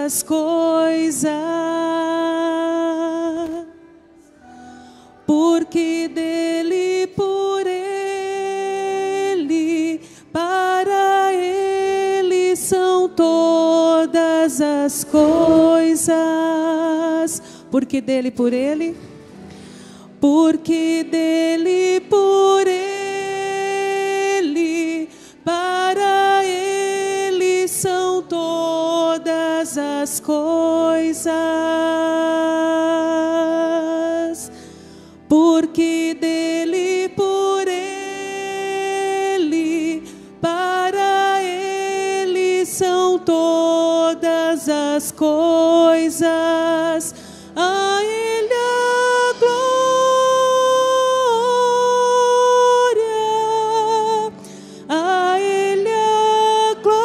as coisas, porque dele, por ele, para ele são todas as coisas. Porque dele, por ele, porque dele, por ele, para ele são todas as coisas. Porque dele, por ele, para ele são todas as coisas. A ele a glória, a ele a glória,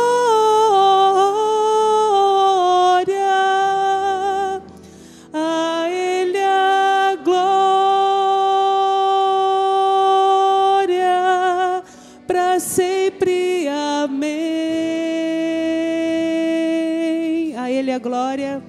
a ele a glória, para sempre, amém. A ele a glória.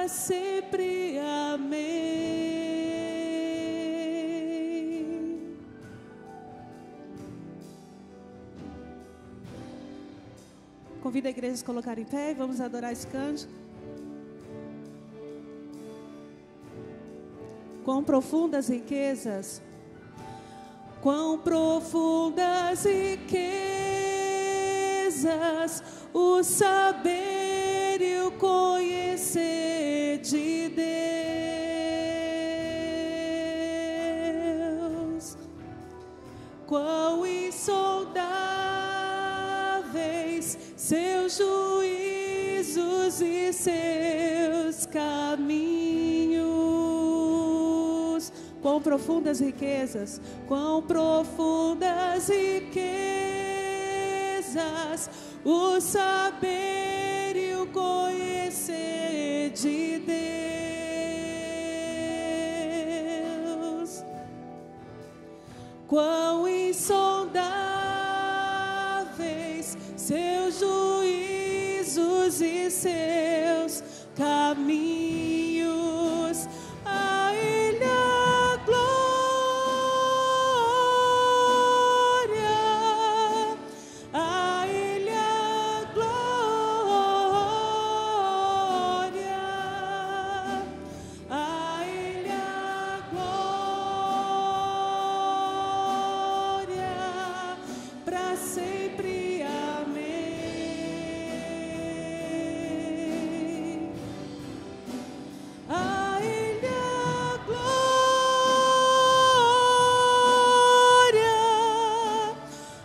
Sempre, amém. Convido a igreja a se colocar em pé e vamos adorar esse cântico. Quão profundas riquezas, quão profundas riquezas, o saber e o conhecer de Deus. Quão insondáveis seus juízos e seus caminhos. Quão profundas riquezas, quão profundas riquezas, o saber e o conhecer de Deus. Quão insondáveis seus juízos e seus caminhos. A ele a glória, a ele a glória, a ele a glória, para sempre, amém. A ele a glória,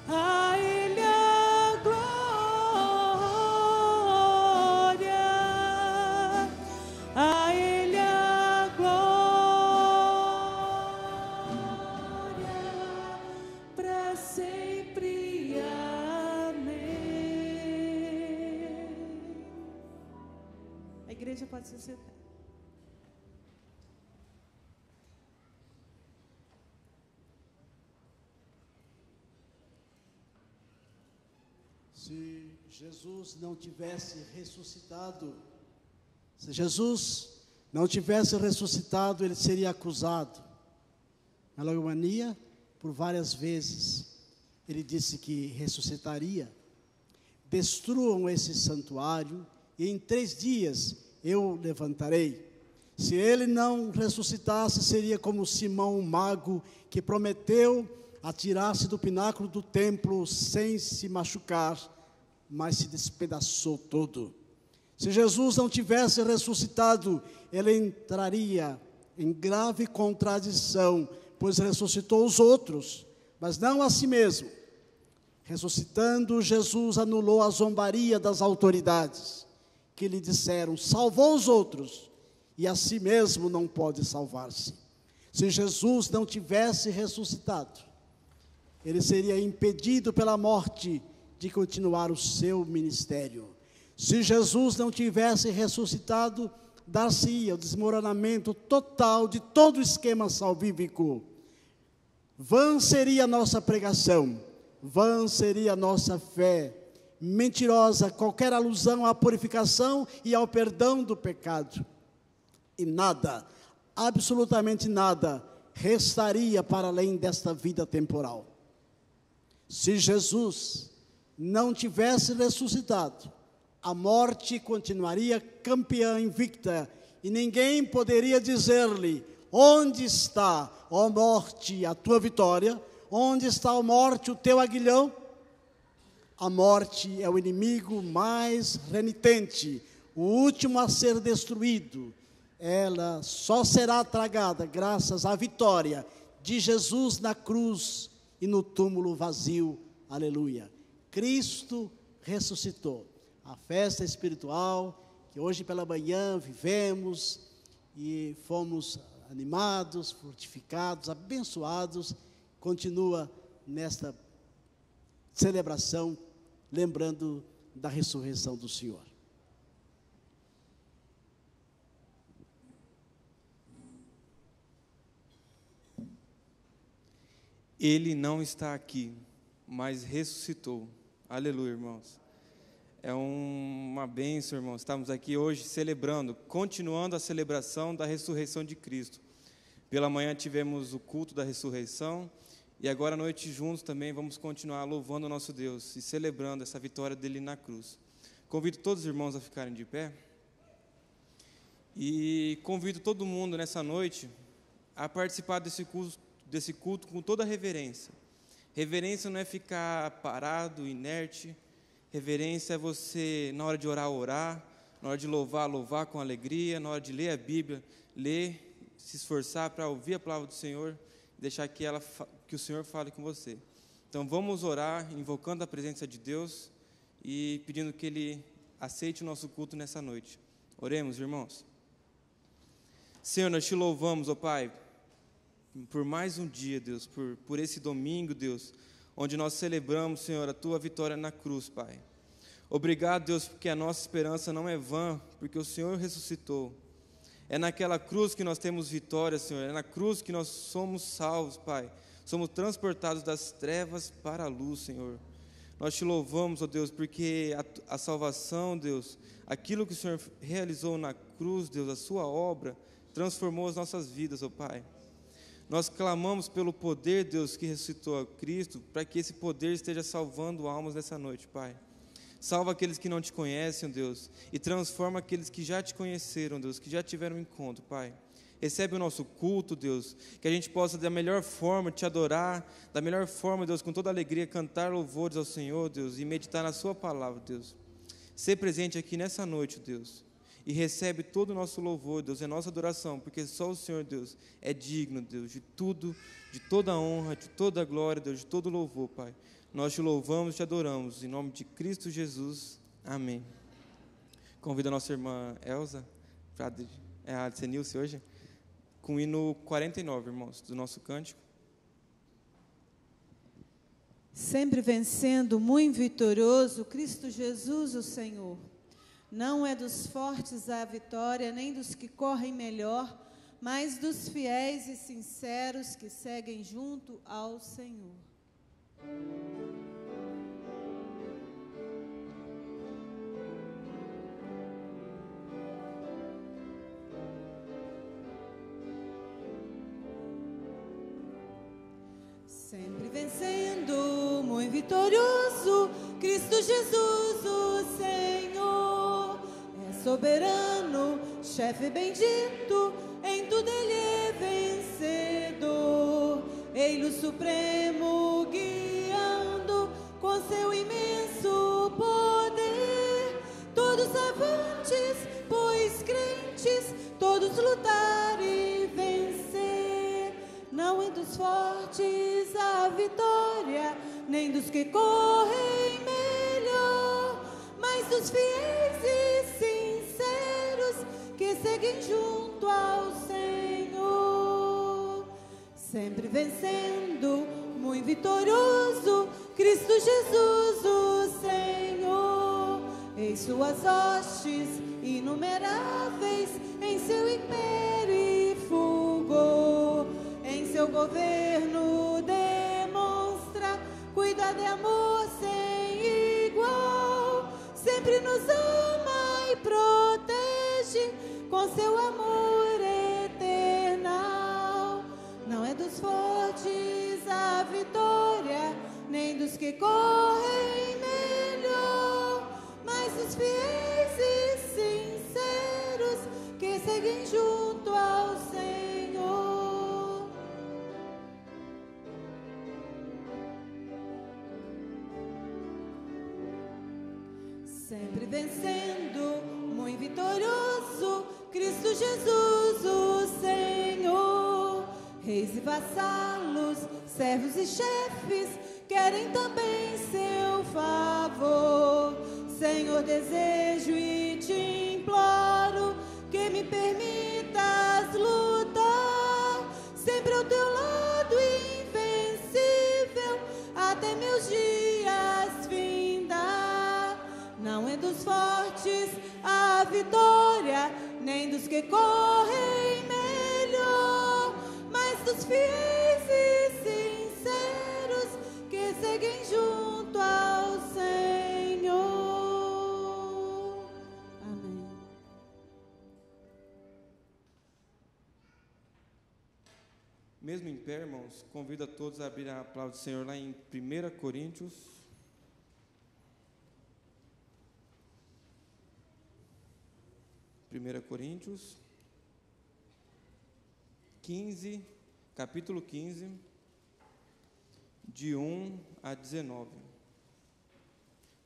a ele a glória, a ele a glória, para sempre, amém. A igreja pode se sentar. Se Jesus não tivesse ressuscitado, se Jesus não tivesse ressuscitado, ele seria acusado. Melomania, por várias vezes, ele disse que ressuscitaria. Destruam esse santuário e em 3 dias eu levantarei. Se ele não ressuscitasse, seria como Simão, o mago, que prometeu atirar-se do pináculo do templo sem se machucar, mas se despedaçou todo. Se Jesus não tivesse ressuscitado, ele entraria em grave contradição, pois ressuscitou os outros, mas não a si mesmo. Ressuscitando, Jesus anulou a zombaria das autoridades, que lhe disseram: salvou os outros, e a si mesmo não pode salvar-se. Se Jesus não tivesse ressuscitado, ele seria impedido pela morte de continuar o seu ministério. Se Jesus não tivesse ressuscitado, dar-se-ia o desmoronamento total de todo o esquema salvífico. Vã seria a nossa pregação, vã seria a nossa fé, mentirosa qualquer alusão à purificação e ao perdão do pecado. E nada, absolutamente nada, restaria para além desta vida temporal. Se Jesus não tivesse ressuscitado, a morte continuaria campeã invicta, e ninguém poderia dizer-lhe: onde está, ó morte, a tua vitória? Onde está, ó morte, o teu aguilhão? A morte é o inimigo mais renitente, o último a ser destruído. Ela só será tragada graças à vitória de Jesus na cruz e no túmulo vazio. Aleluia. Cristo ressuscitou. A festa espiritual que hoje pela manhã vivemos e fomos animados, fortificados, abençoados, continua nesta celebração, lembrando da ressurreição do Senhor. Ele não está aqui, mas ressuscitou. Aleluia, irmãos. É uma bênção, irmãos. Estamos aqui hoje celebrando, continuando a celebração da ressurreição de Cristo. Pela manhã tivemos o culto da ressurreição e agora à noite juntos também vamos continuar louvando o nosso Deus e celebrando essa vitória dele na cruz. Convido todos os irmãos a ficarem de pé e convido todo mundo nessa noite a participar desse culto com toda a reverência. Reverência não é ficar parado, inerte. Reverência é você, na hora de orar, na hora de louvar com alegria, na hora de ler a Bíblia, ler, se esforçar para ouvir a palavra do Senhor, deixar que o Senhor fale com você. Então vamos orar, invocando a presença de Deus e pedindo que Ele aceite o nosso culto nessa noite. Oremos, irmãos. Senhor, nós te louvamos, ó Pai, por mais um dia, Deus, por esse domingo, Deus, onde nós celebramos, Senhor, a Tua vitória na cruz, Pai. Obrigado, Deus, porque a nossa esperança não é vã, porque o Senhor ressuscitou. É naquela cruz que nós temos vitória, Senhor, é na cruz que nós somos salvos, Pai. Somos transportados das trevas para a luz, Senhor. Nós te louvamos, ó Deus, porque a salvação, Deus, aquilo que o Senhor realizou na cruz, Deus, a sua obra, transformou as nossas vidas, ó Pai. Nós clamamos pelo poder, Deus, que ressuscitou a Cristo, para que esse poder esteja salvando almas nessa noite, Pai. Salva aqueles que não te conhecem, Deus, e transforma aqueles que já te conheceram, Deus, que já tiveram um encontro, Pai. Recebe o nosso culto, Deus, que a gente possa da melhor forma te adorar, da melhor forma, Deus, com toda alegria, cantar louvores ao Senhor, Deus, e meditar na sua palavra, Deus. Ser presente aqui nessa noite, Deus. E recebe todo o nosso louvor, Deus, é nossa adoração, porque só o Senhor, Deus, é digno, Deus, de tudo, de toda a honra, de toda a glória, Deus, de todo o louvor, Pai. Nós te louvamos e te adoramos, em nome de Cristo Jesus, amém. Convido a nossa irmã Elza, a Senilce hoje, com o hino 49, irmãos, do nosso cântico. Sempre vencendo, muito vitorioso, Cristo Jesus, o Senhor. Não é dos fortes a vitória, nem dos que correm melhor, mas dos fiéis e sinceros que seguem junto ao Senhor. Sempre vencendo, muito vitorioso, Cristo Jesus, o Senhor. É soberano, chefe bendito, em tudo Ele é vencedor. Ele o supremo guiando com seu imenso poder. Todos avantes, pois crentes, todos lutar e vencer. Não é dos fortes a vitória, nem dos que correm melhor, mas dos fiéis e sinceros que seguem junto ao Senhor. sempre vencendo, muito vitorioso, Cristo Jesus, o Senhor. Em suas hostes inumeráveis, em seu império e fulgor, em seu governo demonstra cuidado e amor sem igual. Sempre nos ama e protege com seu amor eternal. Não é dos fortes a vitória, nem dos que correm melhor, mas dos fiéis e sinceros que seguem junto ao Senhor. Sempre vencendo, muito vitorioso, Cristo Jesus, o Senhor. Reis e vassalos, servos e chefes, querem também seu favor. Senhor, desejo e te imploro que me permitas lutar sempre ao teu lado, invencível, até meus dias findar. Não é dos fortes a vitória, nem dos que correm melhor, mas dos fiéis e sinceros que seguem junto ao Senhor. Amém. Mesmo em pé, irmãos, convido a todos a abrir a palavra do Senhor lá em 1 Coríntios. 1 Coríntios 15, capítulo 15, de 1 a 19.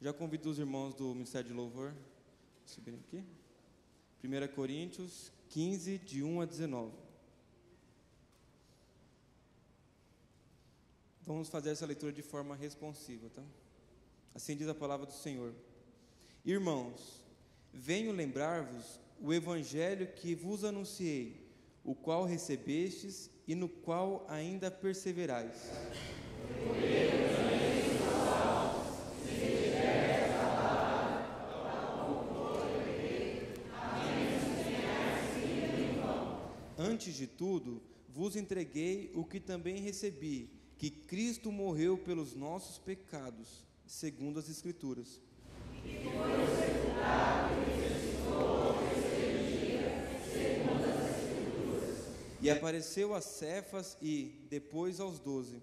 Já convido os irmãos do Ministério de Louvor a subirem aqui. 1 Coríntios 15, de 1 a 19. Vamos fazer essa leitura de forma responsiva, tá? Assim diz a palavra do Senhor. Irmãos, venho lembrar-vos o evangelho que vos anunciei, o qual recebestes e no qual ainda perseverais. Antes de tudo, vos entreguei o que também recebi, que Cristo morreu pelos nossos pecados, segundo as Escrituras. E apareceu a Cefas e, depois, aos 12.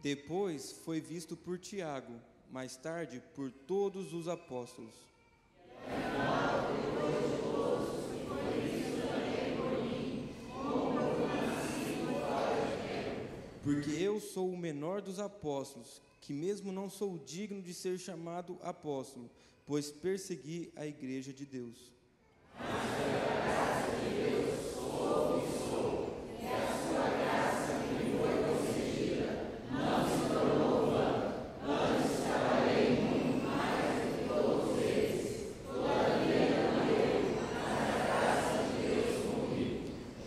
Depois foi visto por Tiago, mais tarde por todos os apóstolos. Porque eu sou o menor dos apóstolos, que mesmo não sou digno de ser chamado apóstolo, pois persegui a igreja de Deus.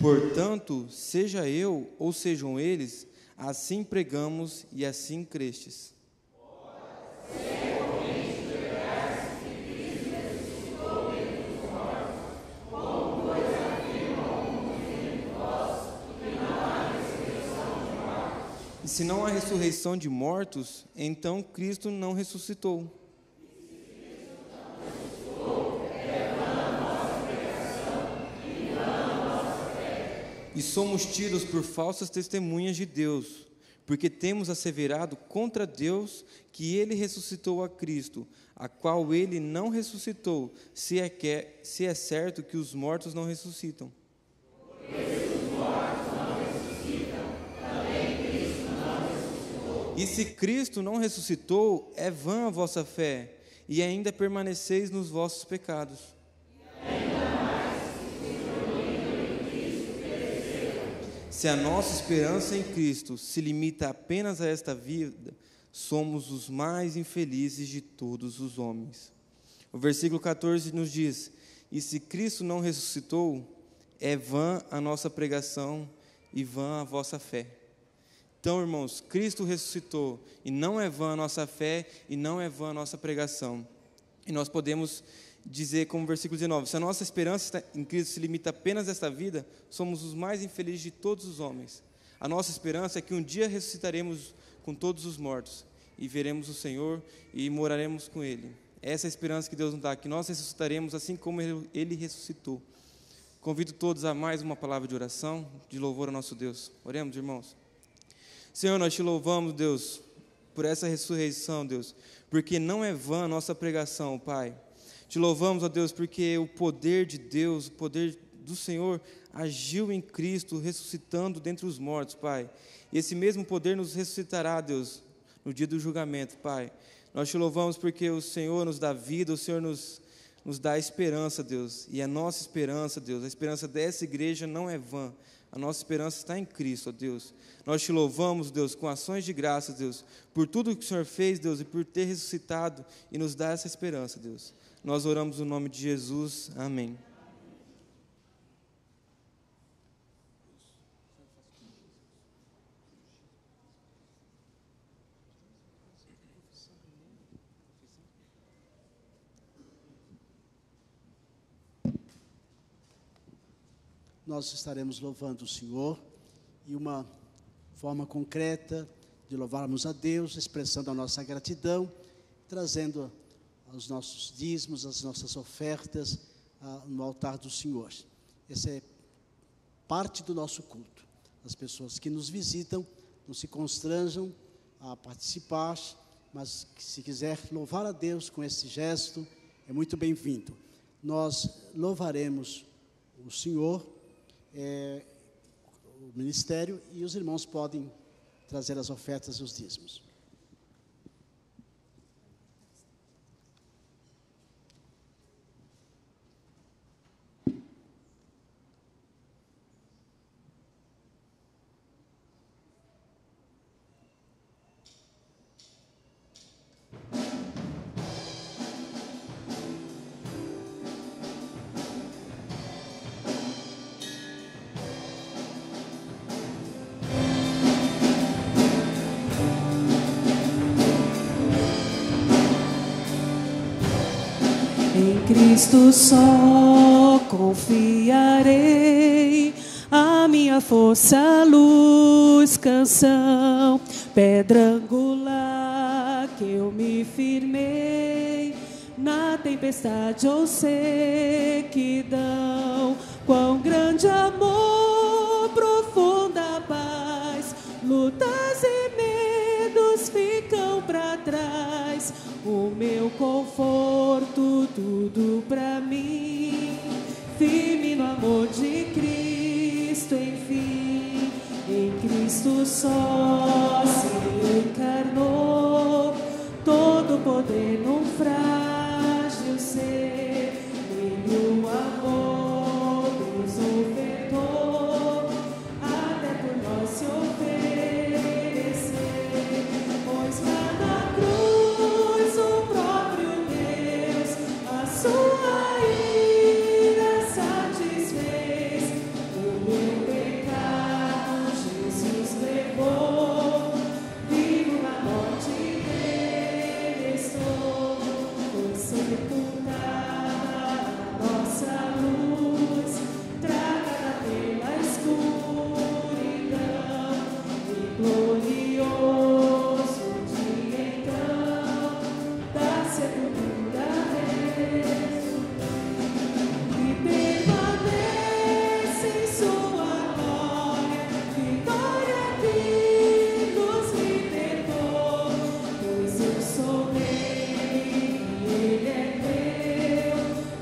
Portanto, seja eu ou sejam eles, assim pregamos e assim crestes. E se não há ressurreição de mortos, então Cristo não ressuscitou. E somos tidos por falsas testemunhas de Deus, porque temos asseverado contra Deus que Ele ressuscitou a Cristo, a qual Ele não ressuscitou, se é certo que os mortos não ressuscitam. E se Cristo não ressuscitou, é vã a vossa fé, e ainda permaneceis nos vossos pecados. Se a nossa esperança em Cristo se limita apenas a esta vida, somos os mais infelizes de todos os homens. O versículo 14 nos diz: e se Cristo não ressuscitou, é vã a nossa pregação e vã a vossa fé. Então, irmãos, Cristo ressuscitou, e não é vã a nossa fé, e não é vã a nossa pregação. E nós podemos dizer, como versículo 19, se a nossa esperança em Cristo se limita apenas a esta vida, somos os mais infelizes de todos os homens. A nossa esperança é que um dia ressuscitaremos com todos os mortos, e veremos o Senhor e moraremos com Ele. Essa é a esperança que Deus nos dá, que nós ressuscitaremos assim como Ele ressuscitou. Convido todos a mais uma palavra de oração, de louvor ao nosso Deus. Oremos, irmãos. Senhor, nós te louvamos, Deus, por essa ressurreição, Deus, porque não é vã a nossa pregação, Pai. Te louvamos, ó Deus, porque o poder de Deus, o poder do Senhor agiu em Cristo, ressuscitando dentre os mortos, Pai. E esse mesmo poder nos ressuscitará, Deus, no dia do julgamento, Pai. Nós te louvamos porque o Senhor nos dá vida, o Senhor nos dá esperança, Deus. E a nossa esperança, Deus, a esperança dessa igreja não é vã. A nossa esperança está em Cristo, ó Deus. Nós te louvamos, Deus, com ações de graça, Deus, por tudo que o Senhor fez, Deus, e por ter ressuscitado e nos dá essa esperança, Deus. Nós oramos no nome de Jesus. Amém. Nós estaremos louvando o Senhor, e uma forma concreta de louvarmos a Deus, expressando a nossa gratidão, trazendo os nossos dízimos, as nossas ofertas no altar do Senhor. Essa é parte do nosso culto. As pessoas que nos visitam não se constranjam a participar, mas se quiser louvar a Deus com esse gesto, é muito bem-vindo. Nós louvaremos o Senhor, o ministério, e os irmãos podem trazer as ofertas e os dízimos. Em Cristo só confiarei, a minha força, luz, canção, pedra angular que eu me firmei na tempestade ou sequidão. Quão grande amor, profunda paz, lutas e medos ficam para trás. O meu conforto, tudo pra mim, firme no amor de Cristo, enfim. Em Cristo só se encarnou todo o poder num frágil ser. Nele o amor Deus ofertou, até por nós se oferecer. Pois lá na cruz o próprio Deus a sua ira satisfez. O meu pecado Jesus levou, vivo na morte dele estou. Foi sepultada a nossa luz, tragada pela escuridão, e glorioso dia então da sepultura ressurgiu, e permanece em sua glória, vitória que nos libertou. Pois eu sou dele e ele é meu,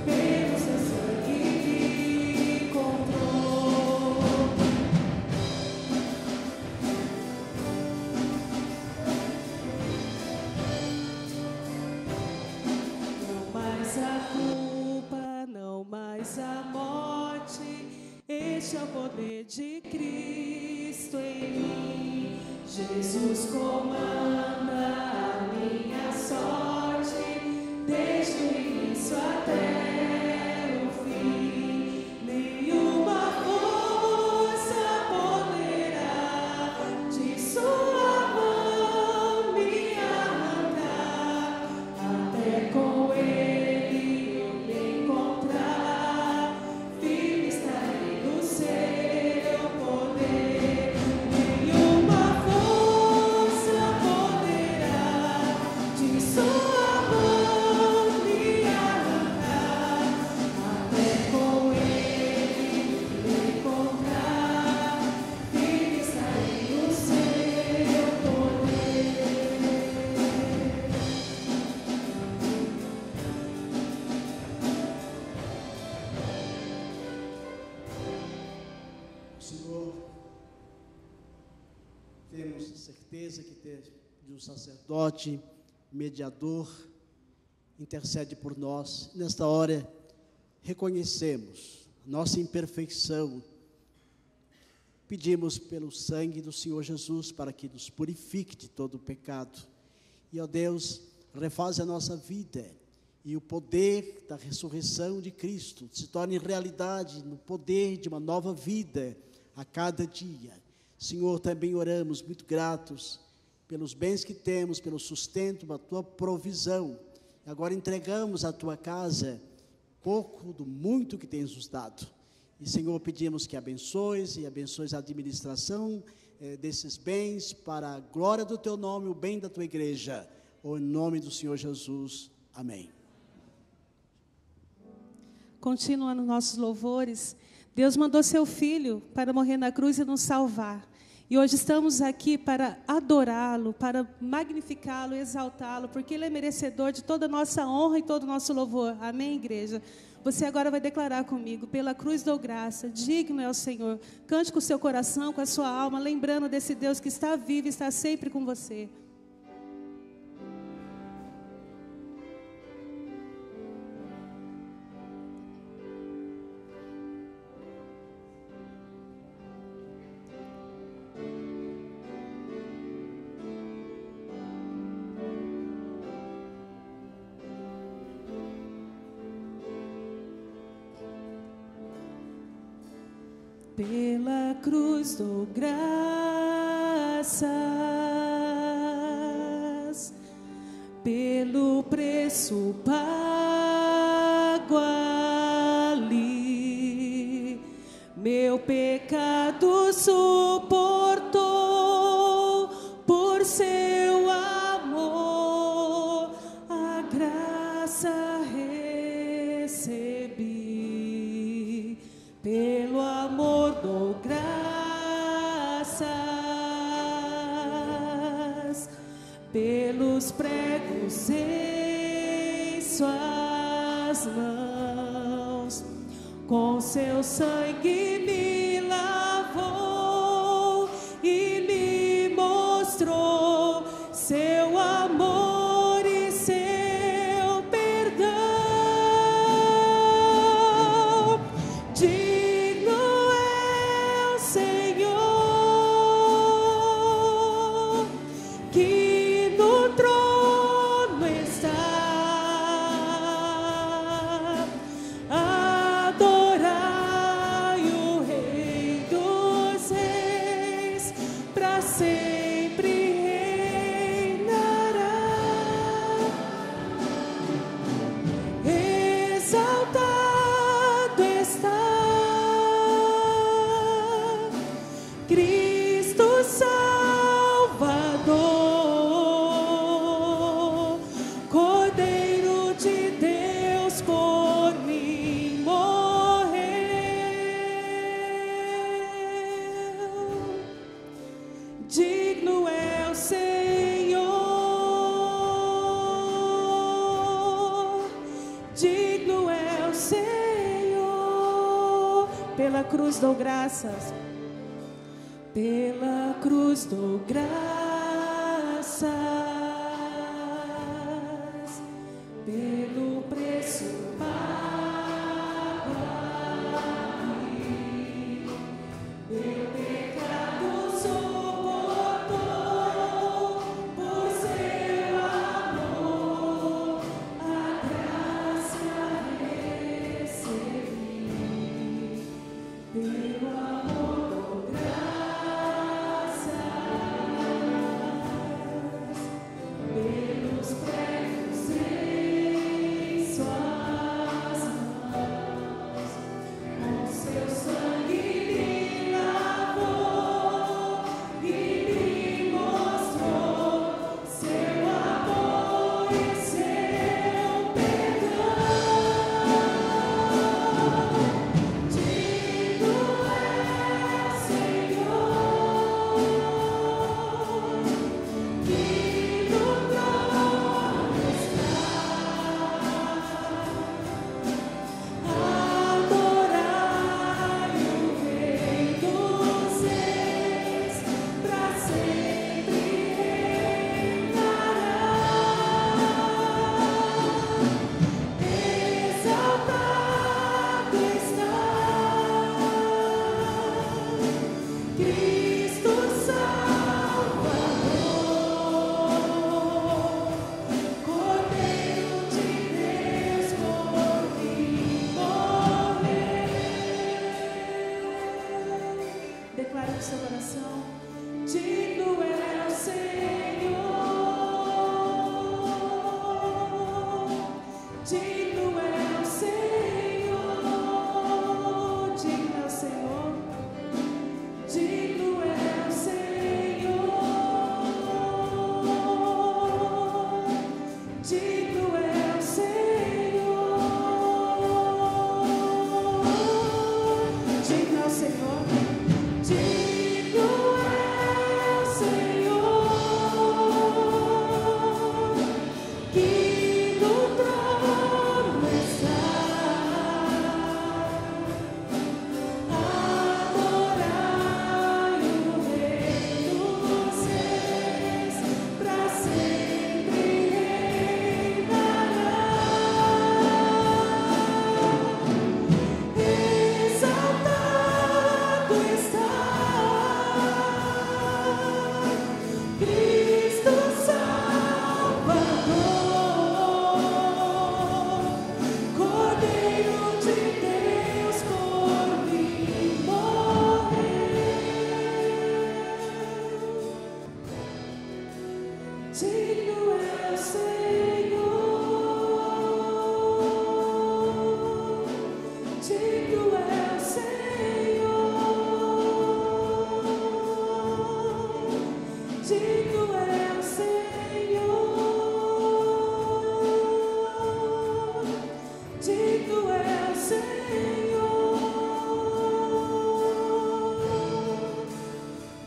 pelo seu sangue me comprou. Não mais a culpa, não mais a morte, este é o poder de Cristo em mim. Jesus comanda a minha sorte, desde o início até o fim. Nenhuma força poderá de sua mão me arrancar, até com ele eu me encontrar. Firme estarei no seu poder. Nenhuma força poderá de sua mão me arrancar, até com ele me encontrar. Firme estarei no seu poder. Senhor, temos certeza que de um sacerdote, mediador, intercede por nós. Nesta hora, reconhecemos nossa imperfeição. Pedimos pelo sangue do Senhor Jesus para que nos purifique de todo o pecado. E, ó Deus, refaz a nossa vida e o poder da ressurreição de Cristo se torne realidade no poder de uma nova vida a cada dia. Senhor, também oramos muito gratos pelos bens que temos, pelo sustento, pela Tua provisão. Agora entregamos à Tua casa pouco do muito que Tens nos dado. E, Senhor, pedimos que abençoes a administração desses bens para a glória do Teu nome, o bem da Tua igreja. Em nome do Senhor Jesus. Amém. Continuando nossos louvores, Deus mandou seu Filho para morrer na cruz e nos salvar. E hoje estamos aqui para adorá-lo, para magnificá-lo, exaltá-lo, porque Ele é merecedor de toda a nossa honra e todo o nosso louvor. Amém, igreja? Você agora vai declarar comigo: pela cruz dou graça, digno é o Senhor. Cante com o seu coração, com a sua alma, lembrando desse Deus que está vivo e está sempre com você. Pela cruz dou graças, pelo preço pago ali, meu pecado suportou, por seu amor a graça recebi. Pelo amor dou graças, pelos pregos em suas mãos, com seu sangue me lavou e me mostrou seu amor e seu perdão. Pela cruz dou graças, pela cruz dou graças, pelo preço pago ali, meu pecado suportou. Digno é o Senhor, digno é o Senhor, digno é o Senhor, digno é o Senhor, digno é o Senhor, digno é o Senhor, que no trono está. Adorai o Rei dos Reis, para sempre reinará. Exaltado está Cristo Salvador, Cordeiro de Deus, por mim morreu. Digno é o Senhor, digno é o Senhor, digno é o Senhor, digno é o Senhor,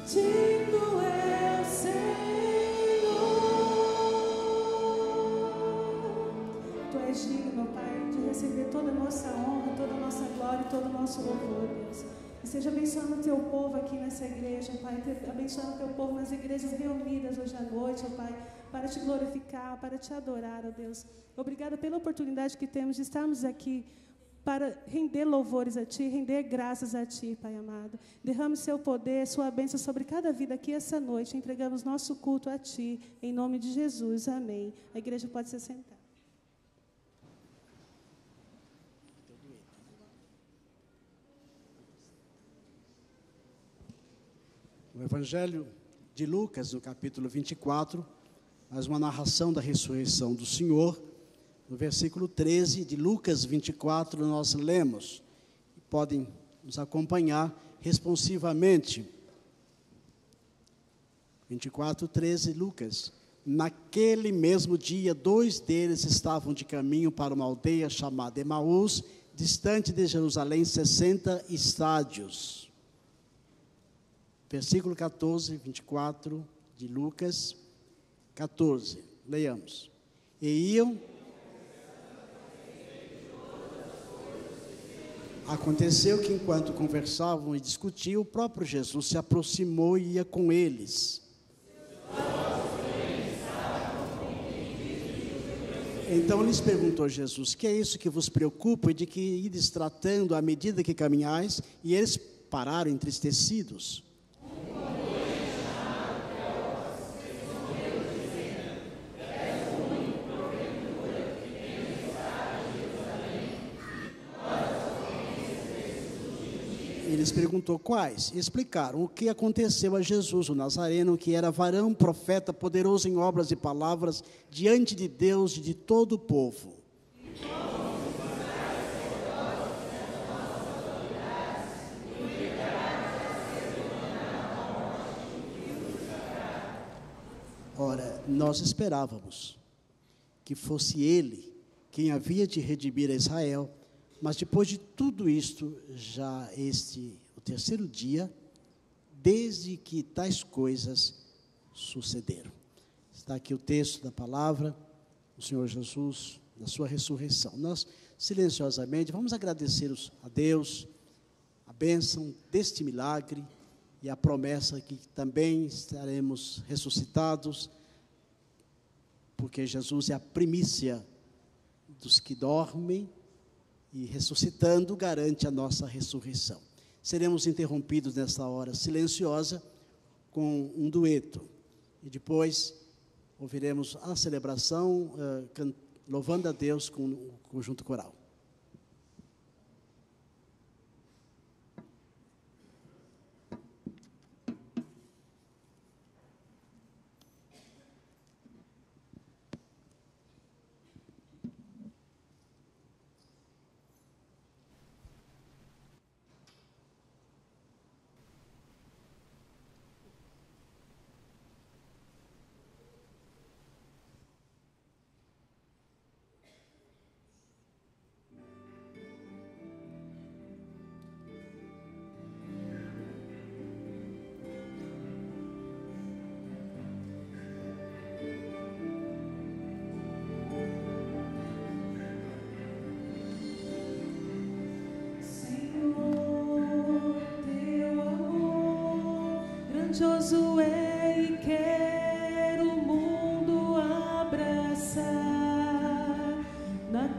digno é o Senhor. Tu és digno, Pai, de receber toda a nossa honra, toda a nossa glória e todo o nosso louvor, Deus. E seja abençoando o teu povo aqui nessa igreja, Pai, abençoando o teu povo nas igrejas reunidas hoje à noite, ó Pai, para te glorificar, para te adorar, ó Deus. Obrigada pela oportunidade que temos de estarmos aqui para render louvores a Ti, render graças a Ti, Pai amado. Derrame seu poder, sua bênção sobre cada vida aqui essa noite. Entregamos nosso culto a Ti, em nome de Jesus. Amém. A igreja pode se sentar. O Evangelho de Lucas, no capítulo 24, faz uma narração da ressurreição do Senhor. No versículo 13 de Lucas 24, nós lemos, podem nos acompanhar responsivamente. 24, 13, Lucas. Naquele mesmo dia, 2 deles estavam de caminho para uma aldeia chamada Emaús, distante de Jerusalém 60 estádios. Versículo 14, 24 de Lucas 14. Leiamos. E iam. Aconteceu que, enquanto conversavam e discutiam, o próprio Jesus se aproximou e ia com eles. Então lhes perguntou Jesus: que é isso que vos preocupa e de que ides tratando à medida que caminhais? E eles pararam entristecidos. Eles perguntou quais? Explicaram o que aconteceu a Jesus, o Nazareno, que era varão, profeta, poderoso em obras e palavras, diante de Deus e de todo o povo. Ora, nós esperávamos que fosse ele quem havia de redimir a Israel. Mas depois de tudo isto, já o terceiro dia, desde que tais coisas sucederam. Está aqui o texto da palavra do Senhor Jesus, da sua ressurreição. Nós, silenciosamente, vamos agradecer a Deus, a bênção deste milagre e a promessa que também estaremos ressuscitados, porque Jesus é a primícia dos que dormem, e ressuscitando garante a nossa ressurreição. Seremos interrompidos nessa hora silenciosa com um dueto. E depois ouviremos a celebração louvando a Deus com o conjunto coral.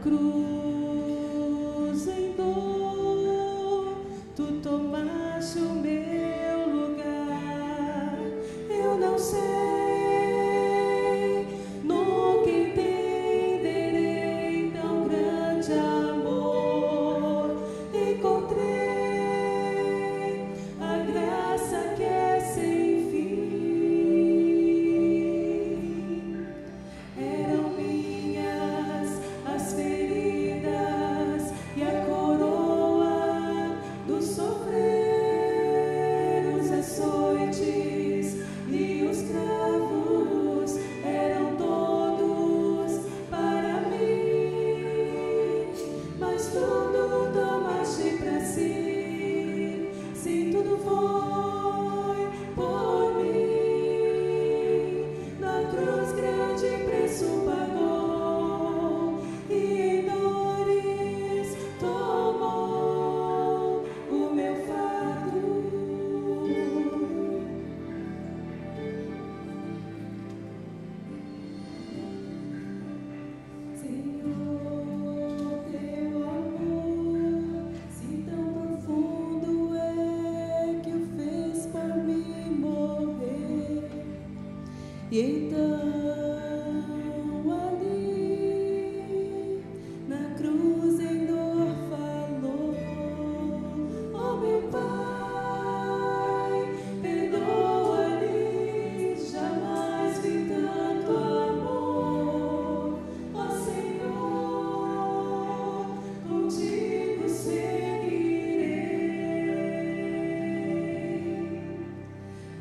cruz em dor, tu tomaste o meu lugar. Eu não sei, nunca entenderei tão grande amor. Encontrei a graça que é sem fim. Eram minhas as feridas e a coroa do sofrer, os açoites e os cravos eram todos para mim. Mas tudo tomaste para si, se tudo foi por mim. Na cruz grande preço pagou e em dores tomou o meu fardo. Senhor, teu amor, se tão profundo é que o fez por mim morrer. E então ali na cruz em dor falou: ó meu Pai, perdoa-lhes, jamais vi tanto amor. Ó Senhor, contigo seguirei.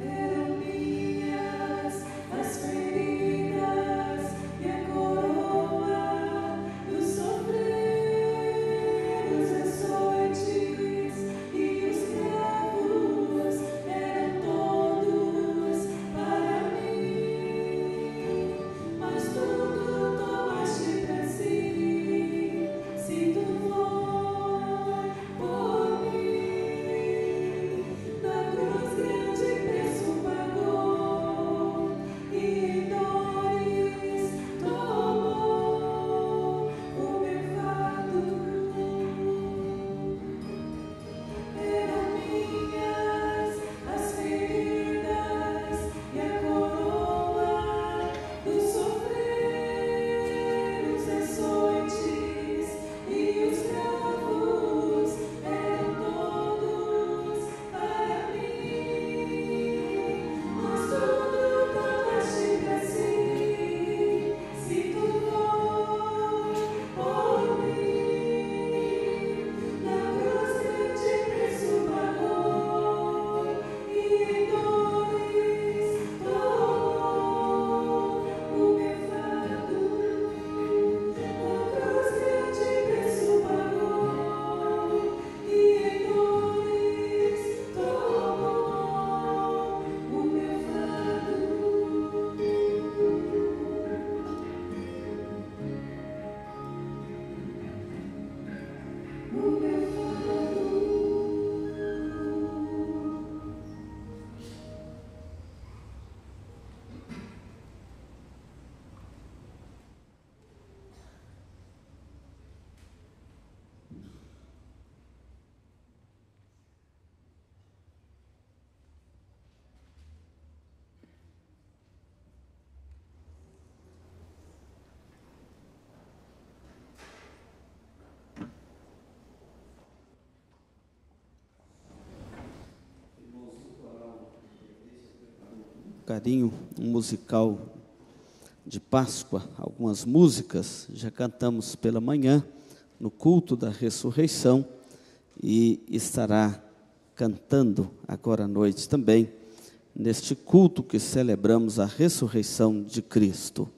Eram minhas as feridas e a coroa do sofrer, os açoites e os cravos eram todos para mim. Mas tudo tomaste para si, se tudo foi por mim. Na cruz grande preço pagou e em dores tomou o meu fardo. Eram minhas as feridas e a coroa do sofrer, os açoites e os cravos eram todos para mim. Mas tudo tomaste para si, se tudo foi por mim. Na cruz grande preço pagou e em dores tomou o meu fardo. Na cruz grande preço pagou e em dores tomou o meu fardo. O meu fardo. Carinho, um musical de Páscoa, algumas músicas, já cantamos pela manhã, no culto da ressurreição, e estará cantando agora à noite também, neste culto que celebramos a ressurreição de Cristo.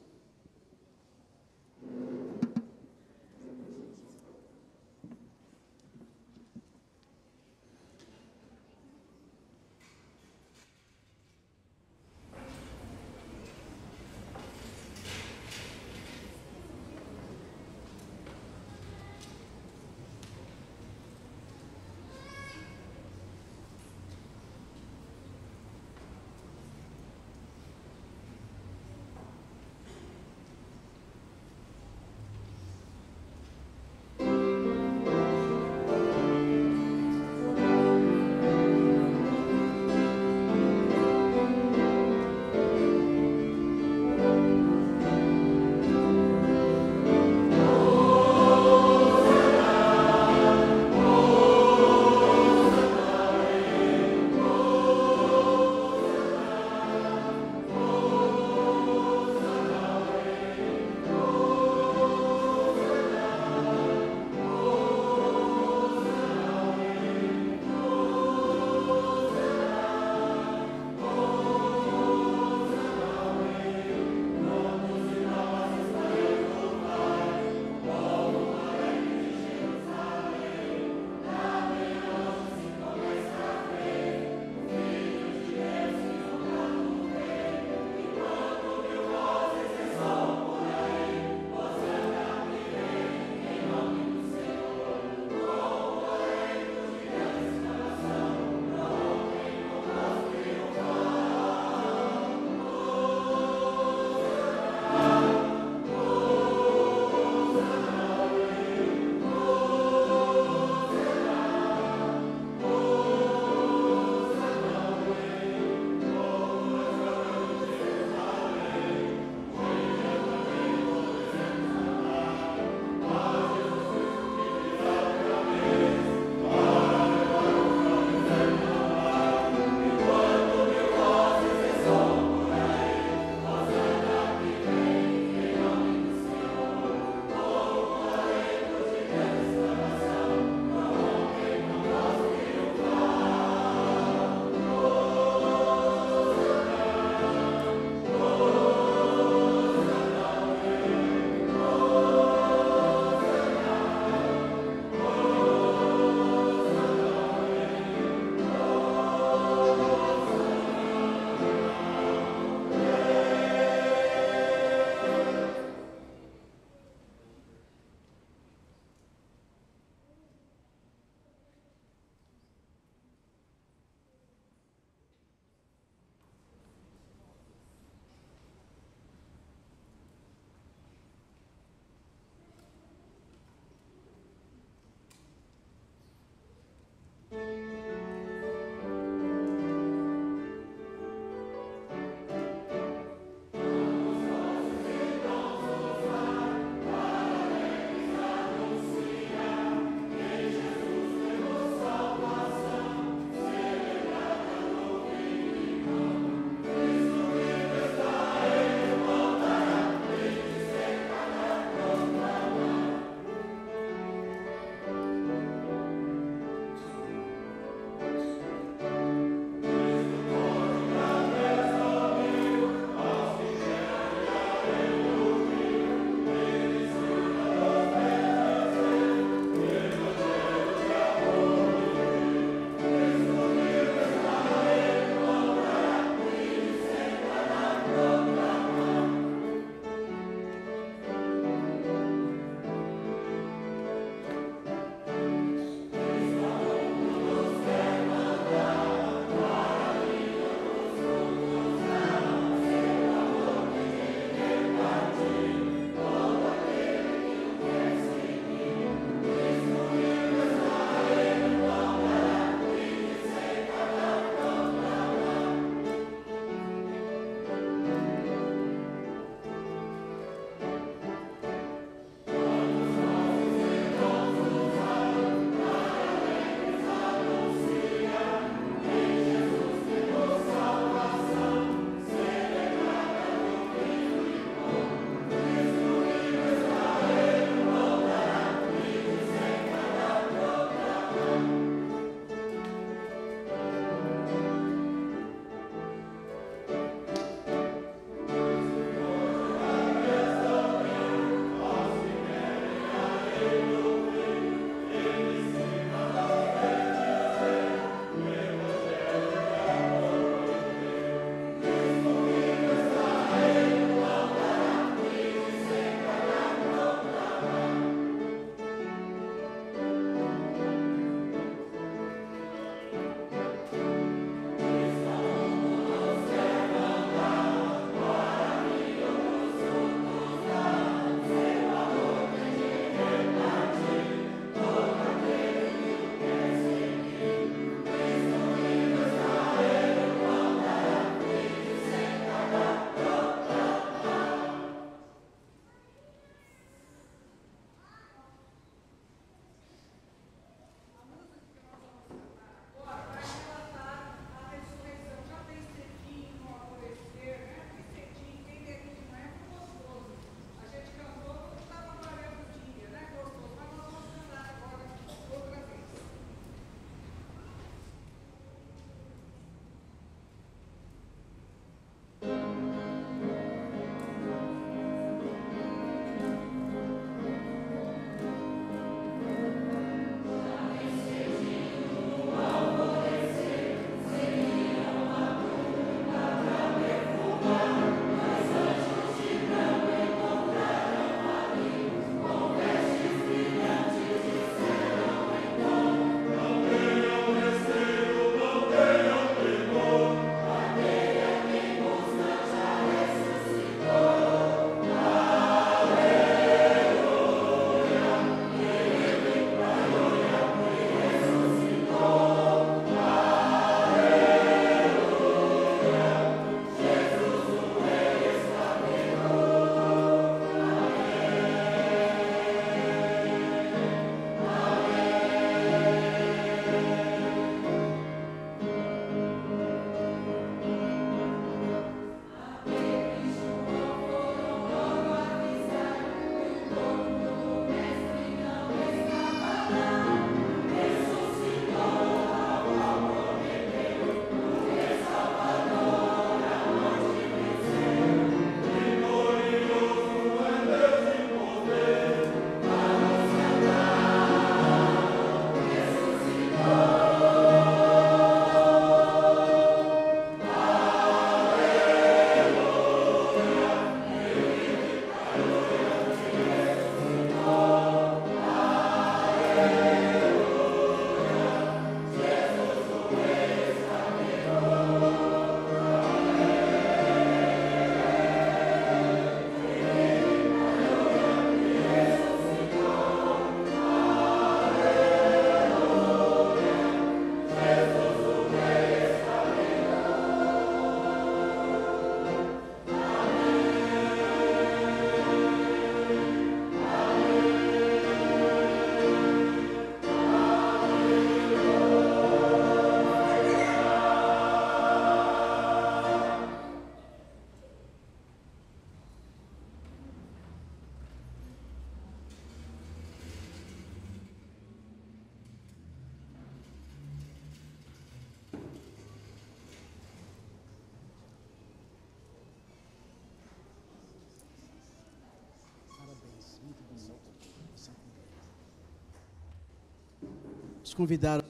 Vamos convidar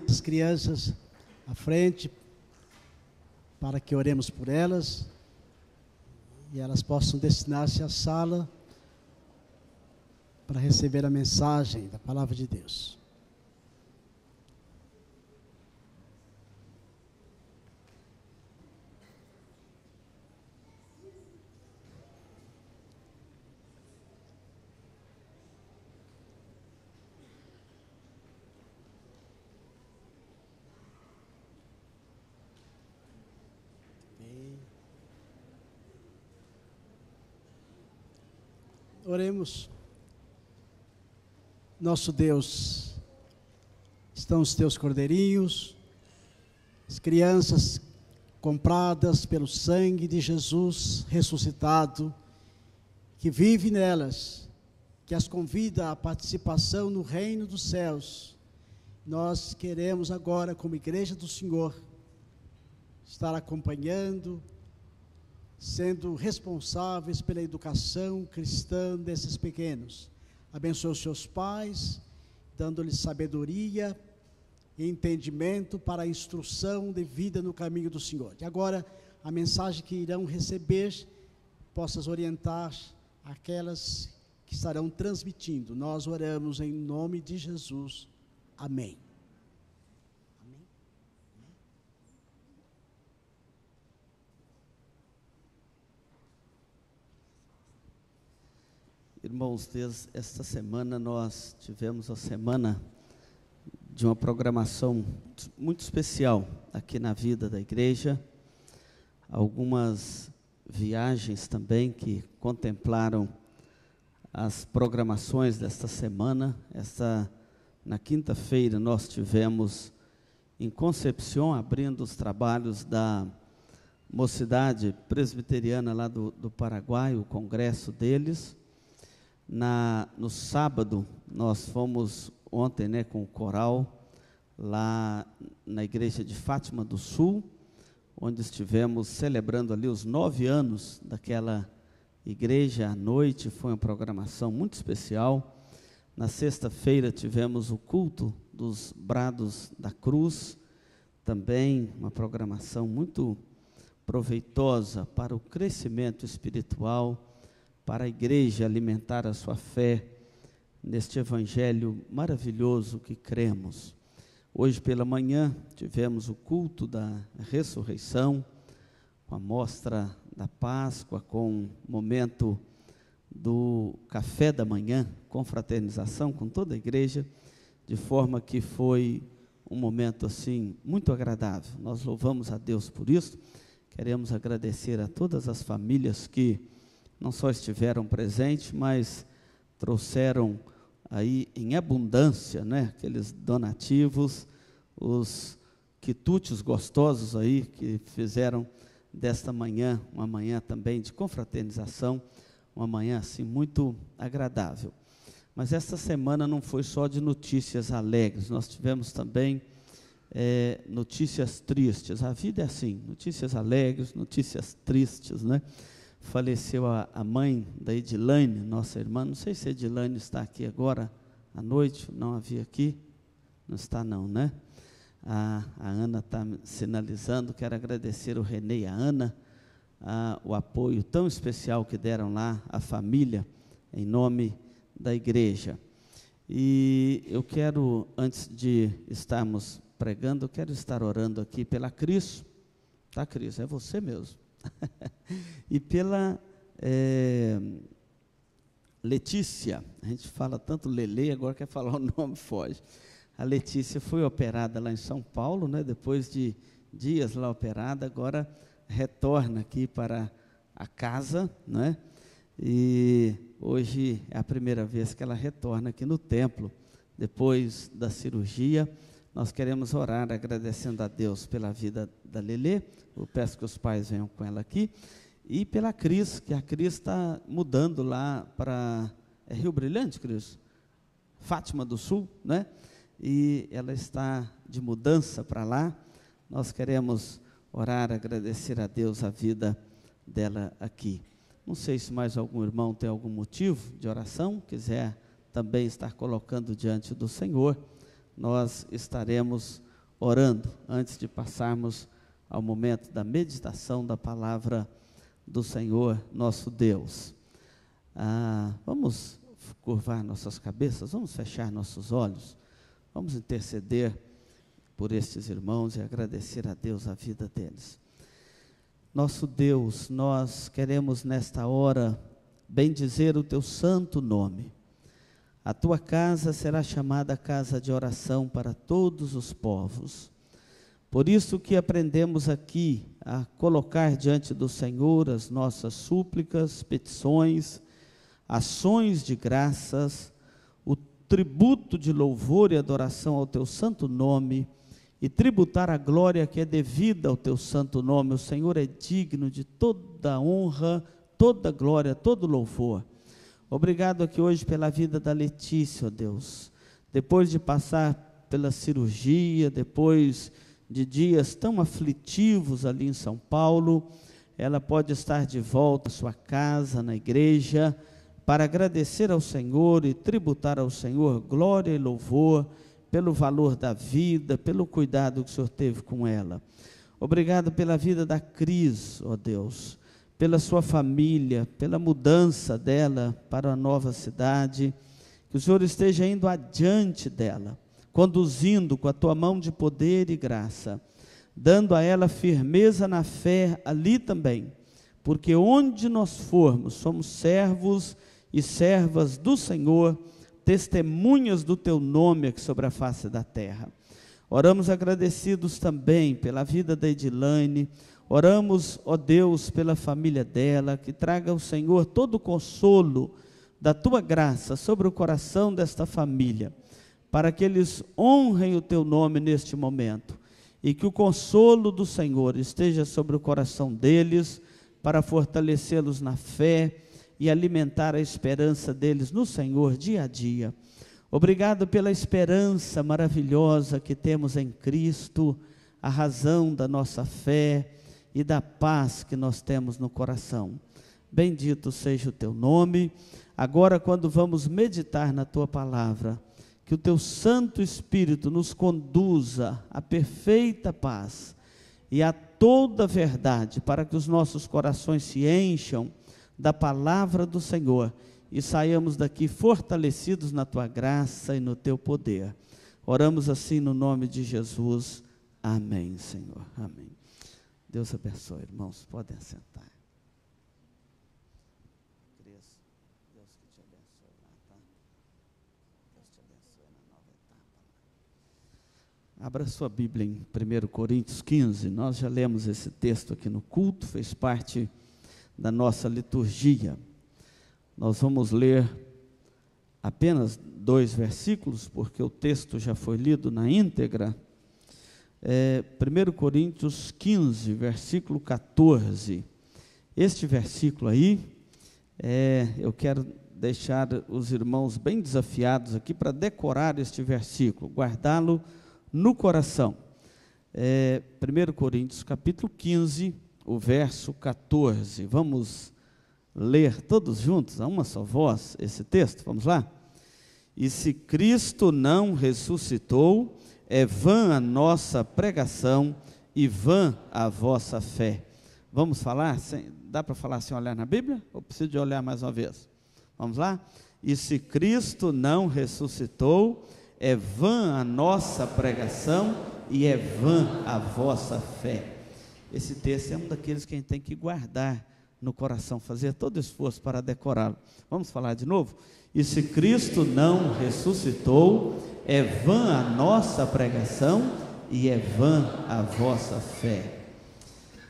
as crianças à frente para que oremos por elas e elas possam destinar-se à sala para receber a mensagem da palavra de Deus. Oremos. Nosso Deus, estão os teus cordeirinhos, as crianças compradas pelo sangue de Jesus ressuscitado, que vive nelas, que as convida à participação no reino dos céus. Nós queremos agora, como igreja do Senhor, estar acompanhando, sendo responsáveis pela educação cristã desses pequenos. Abençoe os seus pais, dando-lhes sabedoria e entendimento para a instrução de vida no caminho do Senhor. E agora, a mensagem que irão receber, possas orientar aquelas que estarão transmitindo. Nós oramos em nome de Jesus. Amém. Irmãos, esta semana nós tivemos a semana de uma programação muito especial aqui na vida da igreja, algumas viagens também que contemplaram as programações desta semana. Na quinta-feira nós tivemos em Concepción, abrindo os trabalhos da Mocidade Presbiteriana lá do Paraguai, o congresso deles. No sábado, nós fomos ontem, com o coral, lá na igreja de Fátima do Sul, onde estivemos celebrando ali os 9 anos daquela igreja. À noite foi uma programação muito especial. Na sexta-feira tivemos o culto dos Brados da Cruz, também uma programação muito proveitosa para o crescimento espiritual, para a igreja alimentar a sua fé neste evangelho maravilhoso que cremos. Hoje pela manhã tivemos o culto da ressurreição, com a mostra da Páscoa, com o momento do café da manhã, confraternização com toda a igreja, de forma que foi um momento assim muito agradável. Nós louvamos a Deus por isso. Queremos agradecer a todas as famílias que não só estiveram presentes, mas trouxeram aí em abundância, aqueles donativos, os quitutes gostosos aí, que fizeram desta manhã, uma manhã também de confraternização, uma manhã assim muito agradável. Mas esta semana não foi só de notícias alegres, nós tivemos também notícias tristes. A vida é assim, notícias alegres, notícias tristes, Faleceu a mãe da Edilane, nossa irmã. Não sei se a Edilane está aqui agora à noite, não havia aqui, não está não, A Ana está sinalizando. Quero agradecer o Renê e a Ana, o apoio tão especial que deram lá à família, em nome da igreja. E eu quero, antes de estarmos pregando, eu quero estar orando aqui pela Cris. Tá, Cris? É você mesmo. E pela Letícia. A gente fala tanto Lele, agora quer falar o nome, foge. A Letícia foi operada lá em São Paulo, depois de dias lá operada, agora retorna aqui para a casa, e hoje é a primeira vez que ela retorna aqui no templo, depois da cirurgia. Nós queremos orar agradecendo a Deus pela vida da Lelê. Eu peço que os pais venham com ela aqui. E pela Cris, que a Cris está mudando lá para Rio Brilhante, Cris? Fátima do Sul, E ela está de mudança para lá. Nós queremos orar, agradecer a Deus a vida dela aqui. Não sei se mais algum irmão tem algum motivo de oração, quiser também estar colocando diante do Senhor. nós estaremos orando antes de passarmos ao momento da meditação da palavra do Senhor nosso Deus. Vamos curvar nossas cabeças, vamos fechar nossos olhos, vamos interceder por estes irmãos e agradecer a Deus a vida deles. Nosso Deus, nós queremos nesta hora bendizer o teu santo nome. A tua casa será chamada casa de oração para todos os povos. Por isso que aprendemos aqui a colocar diante do Senhor as nossas súplicas, petições, ações de graças, o tributo de louvor e adoração ao teu santo nome, e tributar a glória que é devida ao teu santo nome. O Senhor é digno de toda honra, toda glória, todo louvor. Obrigado aqui hoje pela vida da Letícia, ó Deus. Depois de passar pela cirurgia, depois de dias tão aflitivos ali em São Paulo, ela pode estar de volta à sua casa, na igreja, para agradecer ao Senhor e tributar ao Senhor glória e louvor pelo valor da vida, pelo cuidado que o Senhor teve com ela. Obrigado pela vida da Cris, ó Deus, pela sua família, pela mudança dela para a nova cidade, que o Senhor esteja indo adiante dela, conduzindo com a tua mão de poder e graça, dando a ela firmeza na fé ali também, porque onde nós formos, somos servos e servas do Senhor, testemunhas do teu nome aqui sobre a face da terra. Oramos agradecidos também pela vida da Edilane, oramos, ó Deus, pela família dela, que traga ao Senhor todo o consolo da tua graça sobre o coração desta família, para que eles honrem o teu nome neste momento, e que o consolo do Senhor esteja sobre o coração deles, para fortalecê-los na fé e alimentar a esperança deles no Senhor dia a dia. Obrigado pela esperança maravilhosa que temos em Cristo, a razão da nossa fé e da paz que nós temos no coração. Bendito seja o teu nome. Agora, quando vamos meditar na tua palavra, que o teu Santo Espírito nos conduza à perfeita paz e a toda verdade, para que os nossos corações se encham da palavra do Senhor e saiamos daqui fortalecidos na tua graça e no teu poder. Oramos assim no nome de Jesus. Amém, Senhor. Amém. Deus abençoe, irmãos. Podem sentar. Deus que te abençoe lá, tá? Deus te abençoe na nova etapa. Abra sua Bíblia em 1 Coríntios 15. Nós já lemos esse texto aqui no culto, fez parte da nossa liturgia. Nós vamos ler apenas 2 versículos, porque o texto já foi lido na íntegra. 1 Coríntios 15, versículo 14. Este versículo aí, eu quero deixar os irmãos bem desafiados aqui para decorar este versículo, guardá-lo no coração. 1 Coríntios capítulo 15, o verso 14, vamos ler todos juntos, a uma só voz, esse texto, vamos lá? E se Cristo não ressuscitou, é vã a nossa pregação e vã a vossa fé. Vamos falar? Dá para falar sem olhar na Bíblia? Ou preciso de olhar mais uma vez? Vamos lá? E se Cristo não ressuscitou, é vã a nossa pregação e é vã a vossa fé. Esse texto é um daqueles que a gente tem que guardar no coração, fazer todo esforço para decorá-lo. Vamos falar de novo? E se Cristo não ressuscitou, é vã a nossa pregação e é vã a vossa fé.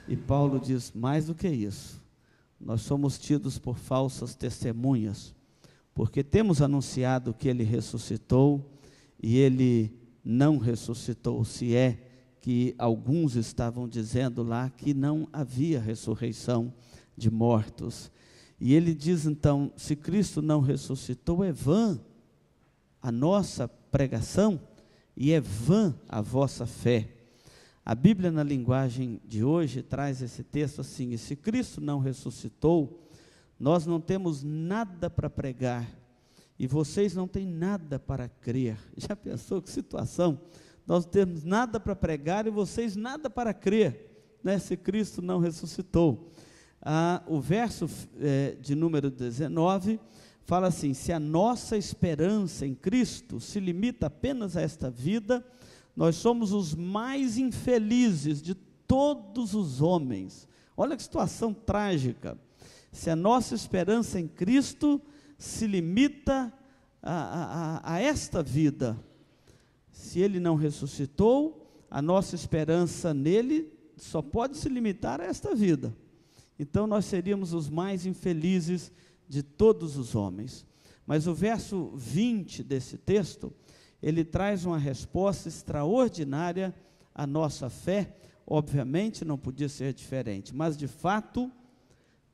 E Paulo diz mais do que isso: nós somos tidos por falsas testemunhas, porque temos anunciado que ele ressuscitou e ele não ressuscitou, se é que alguns estavam dizendo lá que não havia ressurreição de mortos. E ele diz então, se Cristo não ressuscitou, é vã a nossa pregação e é vã a vossa fé. A Bíblia, na linguagem de hoje, traz esse texto assim: e se Cristo não ressuscitou, nós não temos nada para pregar, e vocês não têm nada para crer. Já pensou que situação? Nós temos nada para pregar e vocês nada para crer, né, se Cristo não ressuscitou. O verso de número 19 fala assim: se a nossa esperança em Cristo se limita apenas a esta vida, nós somos os mais infelizes de todos os homens. Olha que situação trágica. Se a nossa esperança em Cristo se limita a esta vida, se Ele não ressuscitou, a nossa esperança nele só pode se limitar a esta vida. Então nós seríamos os mais infelizes de todos os homens. Mas o verso 20 desse texto, ele traz uma resposta extraordinária à nossa fé. Obviamente não podia ser diferente, mas de fato,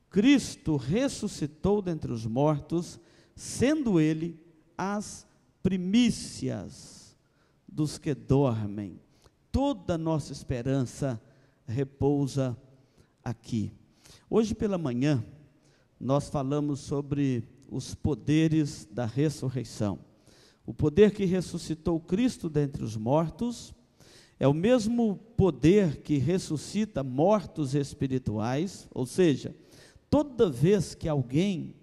Cristo ressuscitou dentre os mortos, sendo Ele as primícias dos que dormem. Toda a nossa esperança repousa aqui. Hoje pela manhã, nós falamos sobre os poderes da ressurreição. O poder que ressuscitou Cristo dentre os mortos é o mesmo poder que ressuscita mortos espirituais, ou seja, toda vez que alguém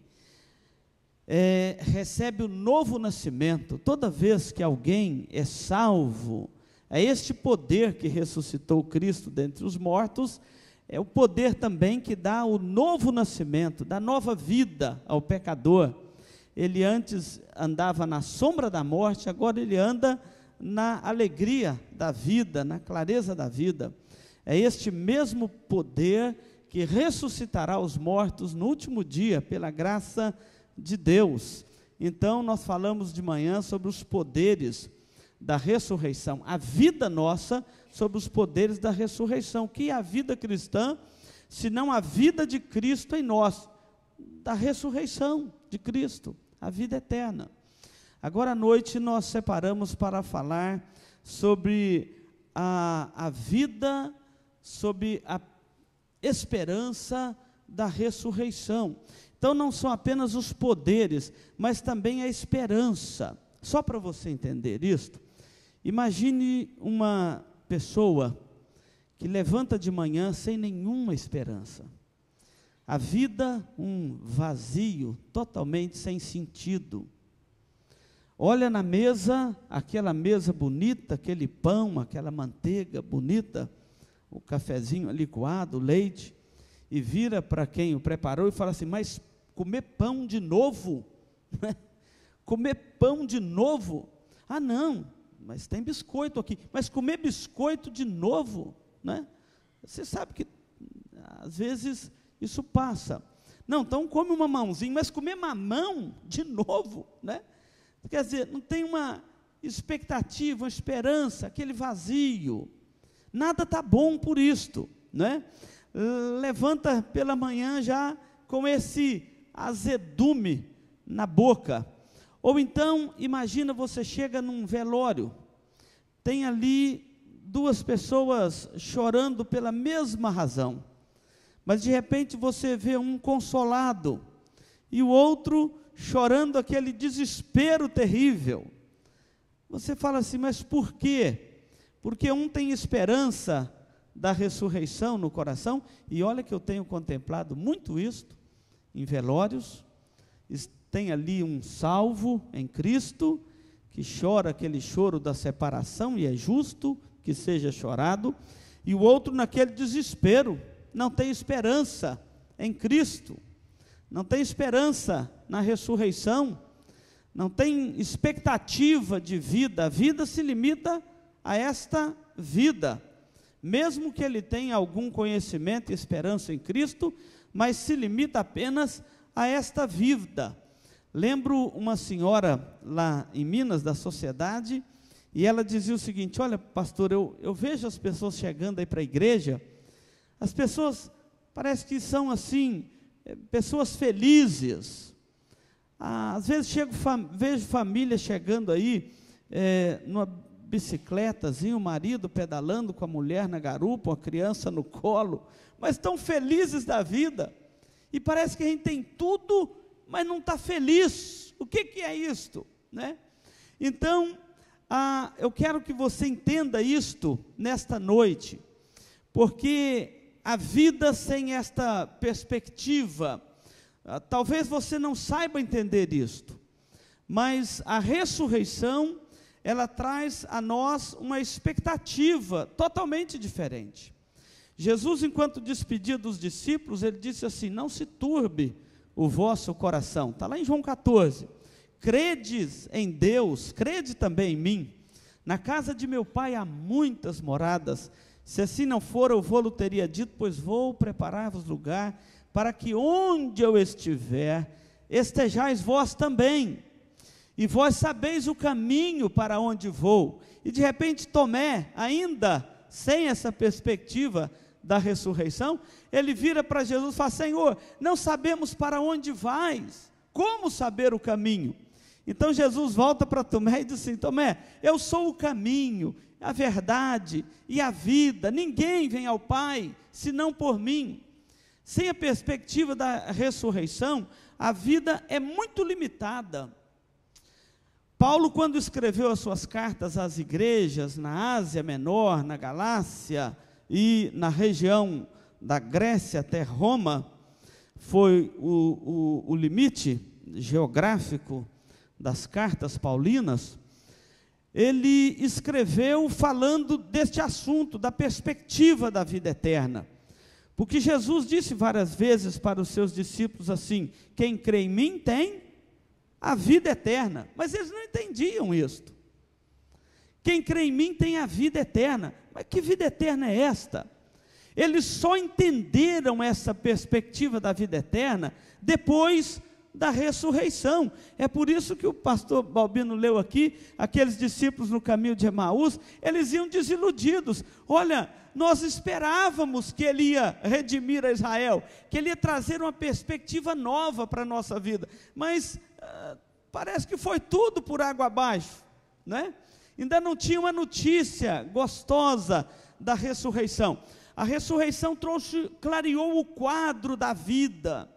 recebe o novo nascimento, toda vez que alguém é salvo, é este poder que ressuscitou Cristo dentre os mortos, é o poder também que dá o novo nascimento, dá nova vida ao pecador. Ele antes andava na sombra da morte, agora ele anda na alegria da vida, na clareza da vida. É este mesmo poder que ressuscitará os mortos no último dia, pela graça de Deus. Então nós falamos de manhã sobre os poderes da ressurreição, a vida nossa sobre os poderes da ressurreição. O que é a vida cristã, senão a vida de Cristo em nós, da ressurreição de Cristo, a vida eterna. Agora à noite nós separamos para falar sobre a vida, sobre a esperança da ressurreição. Então não são apenas os poderes, mas também a esperança. Só para você entender isto, imagine uma pessoa que levanta de manhã sem nenhuma esperança. A vida, um vazio, totalmente sem sentido. Olha na mesa, aquela mesa bonita, aquele pão, aquela manteiga bonita, o cafezinho ali coado, o leite, e vira para quem o preparou e fala assim: mas comer pão de novo? Comer pão de novo? Ah não, mas tem biscoito aqui, mas comer biscoito de novo, né? Você sabe que às vezes isso passa. Não, então come um mamãozinho, mas comer mamão de novo, né? Quer dizer, não tem uma expectativa, uma esperança, aquele vazio. Nada está bom por isto, né? Levanta pela manhã já com esse azedume na boca. Ou então, imagina, você chega num velório, tem ali duas pessoas chorando pela mesma razão, mas de repente você vê um consolado e o outro chorando aquele desespero terrível. Você fala assim: mas por quê? Porque um tem esperança da ressurreição no coração, e olha que eu tenho contemplado muito isto em velórios. Tem ali um salvo em Cristo, que chora aquele choro da separação, e é justo que seja chorado, e o outro naquele desespero, não tem esperança em Cristo, não tem esperança na ressurreição, não tem expectativa de vida. A vida se limita a esta vida, mesmo que ele tenha algum conhecimento e esperança em Cristo, mas se limita apenas a esta vida. Lembro uma senhora lá em Minas, da Sociedade, e ela dizia o seguinte: olha, pastor, eu vejo as pessoas chegando aí para a igreja, as pessoas parece que são assim, pessoas felizes. Às vezes vejo famílias chegando aí, numa bicicletazinha, o marido pedalando com a mulher na garupa, a criança no colo, mas estão felizes da vida, e parece que a gente tem tudo, mas não está feliz. o que é isto, né? Então, eu quero que você entenda isto nesta noite, porque a vida sem esta perspectiva, talvez você não saiba entender isto, mas a ressurreição, ela traz a nós uma expectativa totalmente diferente. Jesus, enquanto despedia dos discípulos, ele disse assim: não se turbe o vosso coração. Está lá em João 14. Credes em Deus, crede também em mim. Na casa de meu pai há muitas moradas. Se assim não for, eu vou-lhe teria dito, pois vou preparar-vos lugar, para que onde eu estiver, estejais vós também. E vós sabeis o caminho para onde vou. E de repente Tomé, ainda sem essa perspectiva da ressurreição, ele vira para Jesus e fala: Senhor, não sabemos para onde vais, como saber o caminho? Então Jesus volta para Tomé e diz assim: Tomé, eu sou o caminho, a verdade e a vida, ninguém vem ao Pai, senão por mim. Sem a perspectiva da ressurreição, a vida é muito limitada. Paulo, quando escreveu as suas cartas às igrejas, na Ásia Menor, na Galácia e na região da Grécia até Roma, foi o limite geográfico das cartas paulinas, ele escreveu falando deste assunto, da perspectiva da vida eterna. Porque Jesus disse várias vezes para os seus discípulos assim: quem crê em mim tem a vida eterna. Mas eles não entendiam isto. Quem crê em mim tem a vida eterna. Mas que vida eterna é esta? Eles só entenderam essa perspectiva da vida eterna depois da ressurreição. É por isso que o pastor Balbino leu aqui, aqueles discípulos no caminho de Emaús, eles iam desiludidos. Olha, nós esperávamos que ele ia redimir a Israel, que ele ia trazer uma perspectiva nova para a nossa vida, mas parece que foi tudo por água abaixo, né? Ainda não tinha uma notícia gostosa da ressurreição. A ressurreição clareou o quadro da vida,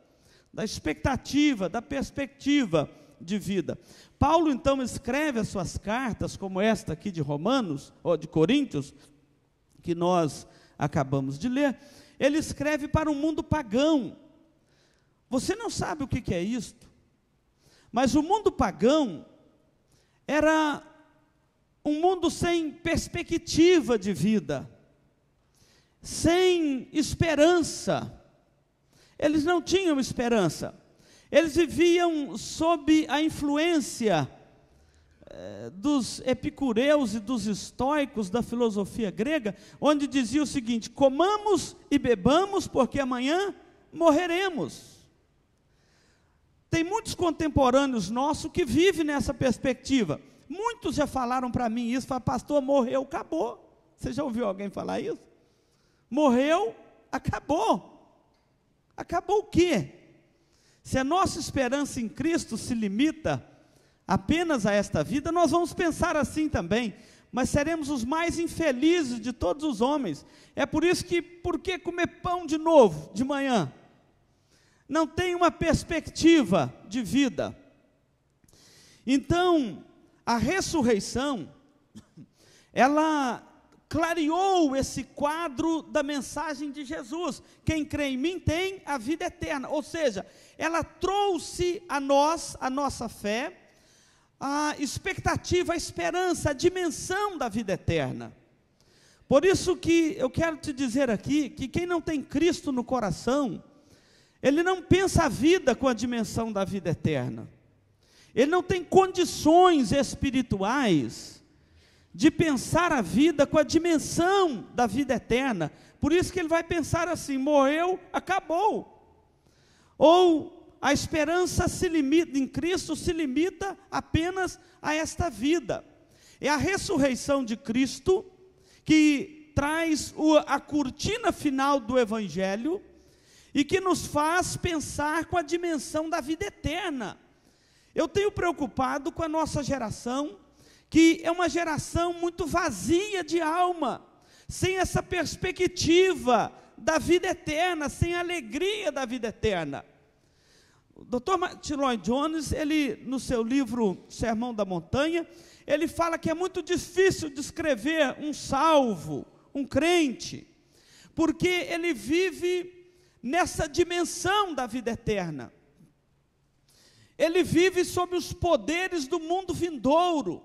da expectativa, da perspectiva de vida. Paulo então escreve as suas cartas, como esta aqui de Romanos, ou de Coríntios, que nós acabamos de ler. Ele escreve para um mundo pagão. Você não sabe o que é isto, mas o mundo pagão era um mundo sem perspectiva de vida, sem esperança. Eles não tinham esperança. Eles viviam sob a influência dos epicureus e dos estoicos da filosofia grega, onde dizia o seguinte: comamos e bebamos, porque amanhã morreremos. Tem muitos contemporâneos nossos que vivem nessa perspectiva. Muitos já falaram para mim isso, falaram: pastor, morreu, acabou. Você já ouviu alguém falar isso? Morreu, acabou. Acabou o quê? Se a nossa esperança em Cristo se limita apenas a esta vida, nós vamos pensar assim também, mas seremos os mais infelizes de todos os homens. É por isso que, por que comer pão de novo, de manhã? Não tem uma perspectiva de vida. Então, a ressurreição, ela clareou esse quadro da mensagem de Jesus: quem crê em mim tem a vida eterna. Ou seja, ela trouxe a nós, a nossa fé, a expectativa, a esperança, a dimensão da vida eterna. Por isso que eu quero te dizer aqui, que quem não tem Cristo no coração, ele não pensa a vida com a dimensão da vida eterna. Ele não tem condições espirituais de pensar a vida com a dimensão da vida eterna. Por isso que ele vai pensar assim: morreu, acabou. Ou a esperança se limita em Cristo, se limita apenas a esta vida. É a ressurreição de Cristo que traz a cortina final do Evangelho e que nos faz pensar com a dimensão da vida eterna. Eu tenho preocupado com a nossa geração, que é uma geração muito vazia de alma, sem essa perspectiva da vida eterna, sem a alegria da vida eterna. O Dr. Martin Lloyd Jones, ele, no seu livro Sermão da Montanha, ele fala que é muito difícil descrever um salvo, um crente, porque ele vive nessa dimensão da vida eterna. Ele vive sob os poderes do mundo vindouro.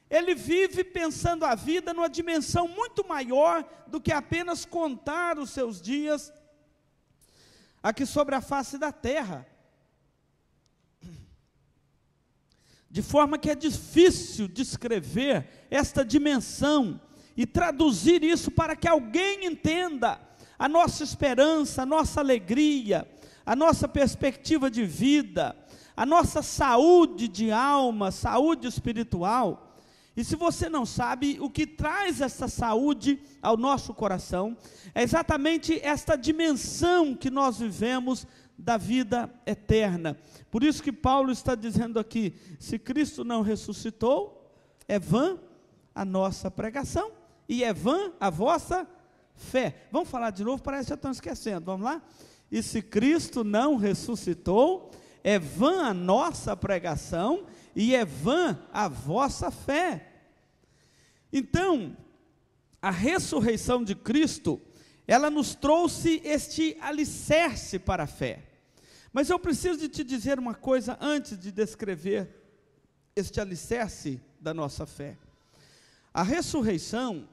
Ele vive pensando a vida numa dimensão muito maior do que apenas contar os seus dias aqui sobre a face da terra. De forma que é difícil descrever esta dimensão e traduzir isso para que alguém entenda a nossa esperança, a nossa alegria, a nossa perspectiva de vida, a nossa saúde de alma, saúde espiritual. E se você não sabe, o que traz essa saúde ao nosso coração é exatamente esta dimensão que nós vivemos da vida eterna. Por isso que Paulo está dizendo aqui, se Cristo não ressuscitou, é vã a nossa pregação e é vã a vossa fé. Vamos falar de novo, parece que já estão esquecendo, vamos lá? E se Cristo não ressuscitou, é vã a nossa pregação e é vã a vossa fé. Então, a ressurreição de Cristo, ela nos trouxe este alicerce para a fé. Mas eu preciso de te dizer uma coisa antes de descrever este alicerce da nossa fé. A ressurreição,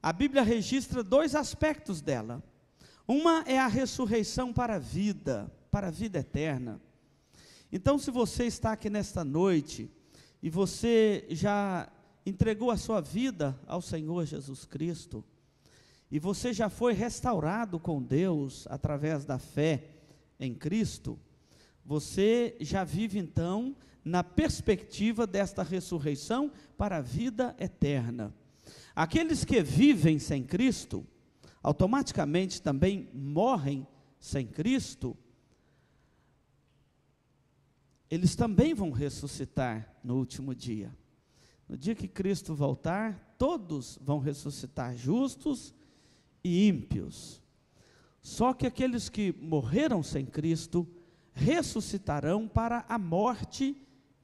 a Bíblia registra dois aspectos dela. Uma é a ressurreição para a vida eterna. Então, se você está aqui nesta noite e você já entregou a sua vida ao Senhor Jesus Cristo, e você já foi restaurado com Deus através da fé em Cristo, você já vive então na perspectiva desta ressurreição para a vida eterna. Aqueles que vivem sem Cristo, automaticamente também morrem sem Cristo, eles também vão ressuscitar no último dia. No dia que Cristo voltar, todos vão ressuscitar, justos e ímpios. Só que aqueles que morreram sem Cristo, ressuscitarão para a morte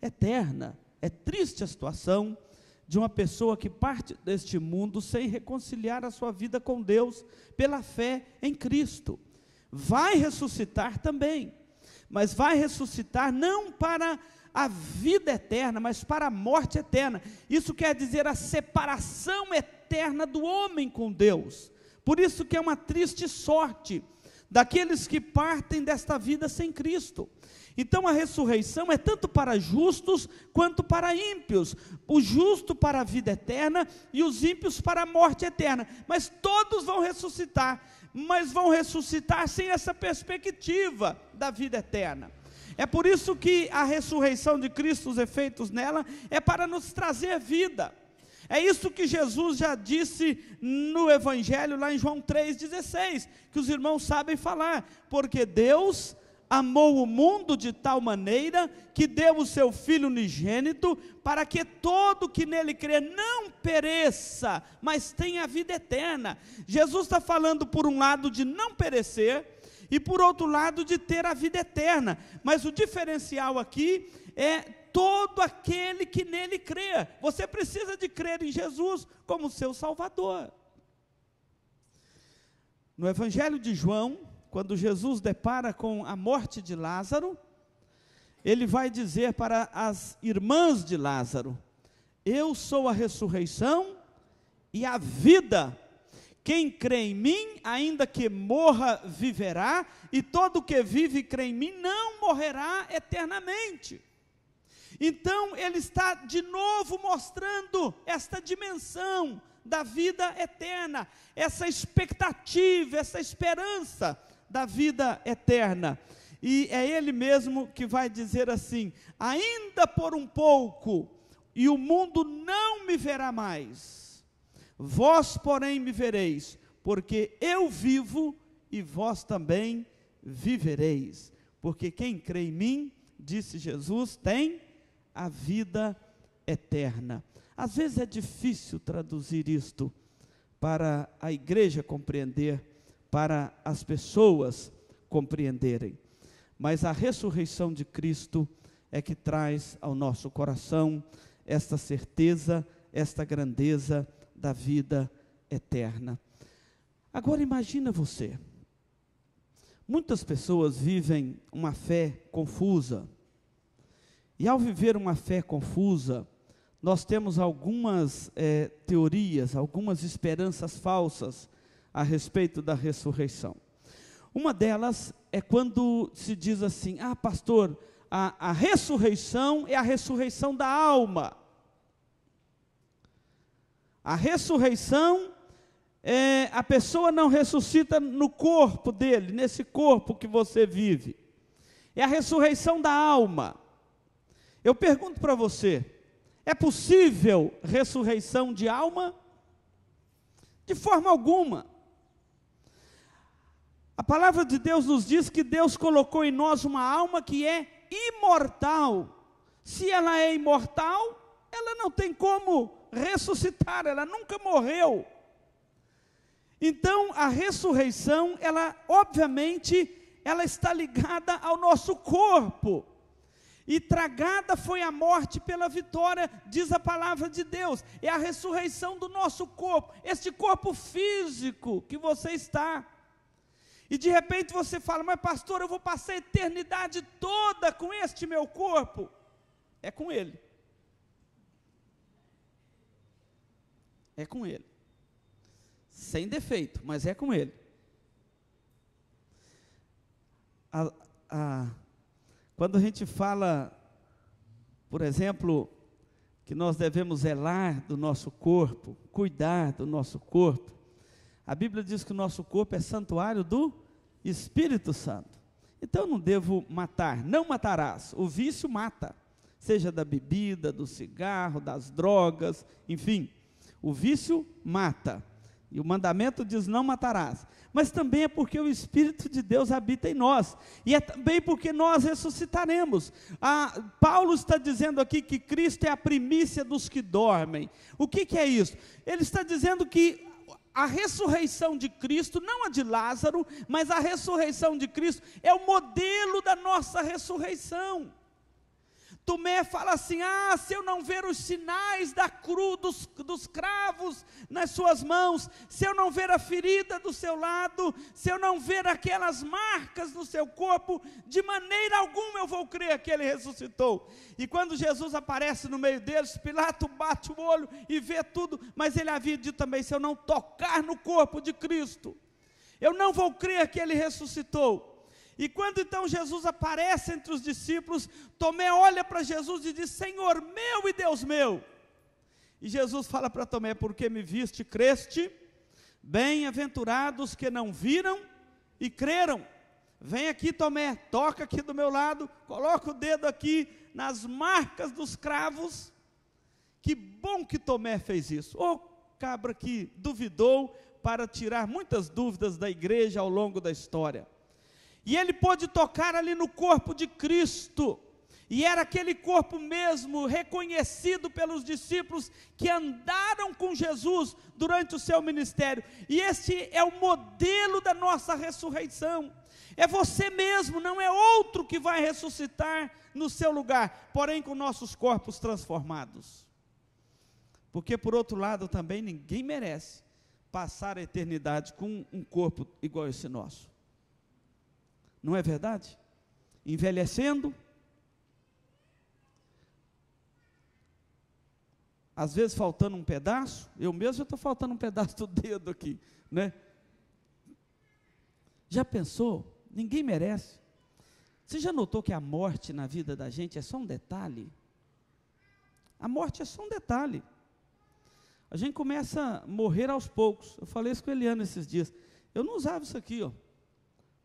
eterna. É triste a situação de uma pessoa que parte deste mundo sem reconciliar a sua vida com Deus, pela fé em Cristo. Vai ressuscitar também, mas vai ressuscitar não para a vida eterna, mas para a morte eterna. Isso quer dizer a separação eterna do homem com Deus. Por isso que é uma triste sorte daqueles que partem desta vida sem Cristo. Então a ressurreição é tanto para justos quanto para ímpios. O justo para a vida eterna e os ímpios para a morte eterna. Mas todos vão ressuscitar, mas vão ressuscitar sem essa perspectiva da vida eterna. É por isso que a ressurreição de Cristo, os efeitos nela, é para nos trazer vida. É isso que Jesus já disse no Evangelho, lá em João 3,16, que os irmãos sabem falar, porque Deus amou o mundo de tal maneira, que deu o seu Filho unigênito, para que todo que nele crê não pereça, mas tenha a vida eterna. Jesus está falando por um lado de não perecer, e por outro lado de ter a vida eterna, mas o diferencial aqui é todo aquele que nele crê. Você precisa de crer em Jesus como seu Salvador. No Evangelho de João, quando Jesus depara com a morte de Lázaro, ele vai dizer para as irmãs de Lázaro: eu sou a ressurreição e a vida. Quem crê em mim, ainda que morra, viverá, e todo que vive e crê em mim não morrerá eternamente. Então, ele está de novo mostrando esta dimensão da vida eterna, essa expectativa, essa esperança da vida eterna. E é ele mesmo que vai dizer assim: ainda por um pouco, e o mundo não me verá mais. Vós, porém, me vereis, porque eu vivo e vós também vivereis. Porque quem crê em mim, disse Jesus, tem a vida eterna. Às vezes é difícil traduzir isto para a igreja compreender, para as pessoas compreenderem. mas a ressurreição de Cristo é que traz ao nosso coração esta certeza, esta grandeza da vida eterna. Agora imagina você, muitas pessoas vivem uma fé confusa, e ao viver uma fé confusa, nós temos algumas teorias, algumas esperanças falsas a respeito da ressurreição. Uma delas é quando se diz assim: ah, pastor, a ressurreição é a ressurreição da alma. A ressurreição a pessoa não ressuscita no corpo dele, nesse corpo que você vive. É a ressurreição da alma. Eu pergunto para você, é possível ressurreição de alma? De forma alguma. A palavra de Deus nos diz que Deus colocou em nós uma alma que é imortal. Se ela é imortal, ela não tem como ressuscitar, ela nunca morreu. Então, a ressurreição, ela, obviamente, ela está ligada ao nosso corpo. E tragada foi a morte pela vitória, diz a palavra de Deus. É a ressurreição do nosso corpo, este corpo físico que você está. E de repente você fala: mas pastor, eu vou passar a eternidade toda com este meu corpo. É com ele. É com ele. Sem defeito, mas é com ele. Quando a gente fala, por exemplo, que nós devemos zelar do nosso corpo, cuidar do nosso corpo, a Bíblia diz que o nosso corpo é santuário do Espírito Santo. Então eu não devo matar, não matarás. O vício mata, seja da bebida, do cigarro, das drogas, enfim, o vício mata. E o mandamento diz: não matarás. Mas também é porque o Espírito de Deus habita em nós. E é também porque nós ressuscitaremos. Paulo está dizendo aqui que Cristo é a primícia dos que dormem. O que é isso? Ele está dizendo que a ressurreição de Cristo, não a de Lázaro, mas a ressurreição de Cristo é o modelo da nossa ressurreição. Tomé fala assim: ah, se eu não ver os sinais da cruz, dos cravos nas suas mãos, se eu não ver a ferida do seu lado, se eu não ver aquelas marcas no seu corpo, de maneira alguma eu vou crer que ele ressuscitou. E quando Jesus aparece no meio deles, Pilato bate o olho e vê tudo, mas ele havia dito também: se eu não tocar no corpo de Cristo, eu não vou crer que ele ressuscitou. E quando então Jesus aparece entre os discípulos, Tomé olha para Jesus e diz: Senhor meu e Deus meu. E Jesus fala para Tomé: porque me viste, creste? Bem-aventurados que não viram e creram. Vem aqui, Tomé, toca aqui do meu lado, coloca o dedo aqui nas marcas dos cravos. Que bom que Tomé fez isso. Ô cabra que duvidou para tirar muitas dúvidas da igreja ao longo da história. E ele pôde tocar ali no corpo de Cristo, e era aquele corpo mesmo, reconhecido pelos discípulos, que andaram com Jesus durante o seu ministério, e esse é o modelo da nossa ressurreição. É você mesmo, não é outro que vai ressuscitar no seu lugar, porém com nossos corpos transformados. Porque por outro lado também ninguém merece passar a eternidade com um corpo igual a esse nosso. Não é verdade? Envelhecendo, às vezes faltando um pedaço. Eu mesmo estou faltando um pedaço do dedo aqui, né? Já pensou? Ninguém merece. Você já notou que a morte na vida da gente é só um detalhe? A morte é só um detalhe. A gente começa a morrer aos poucos. Eu falei isso com a Eliana esses dias. Eu não usava isso aqui, ó.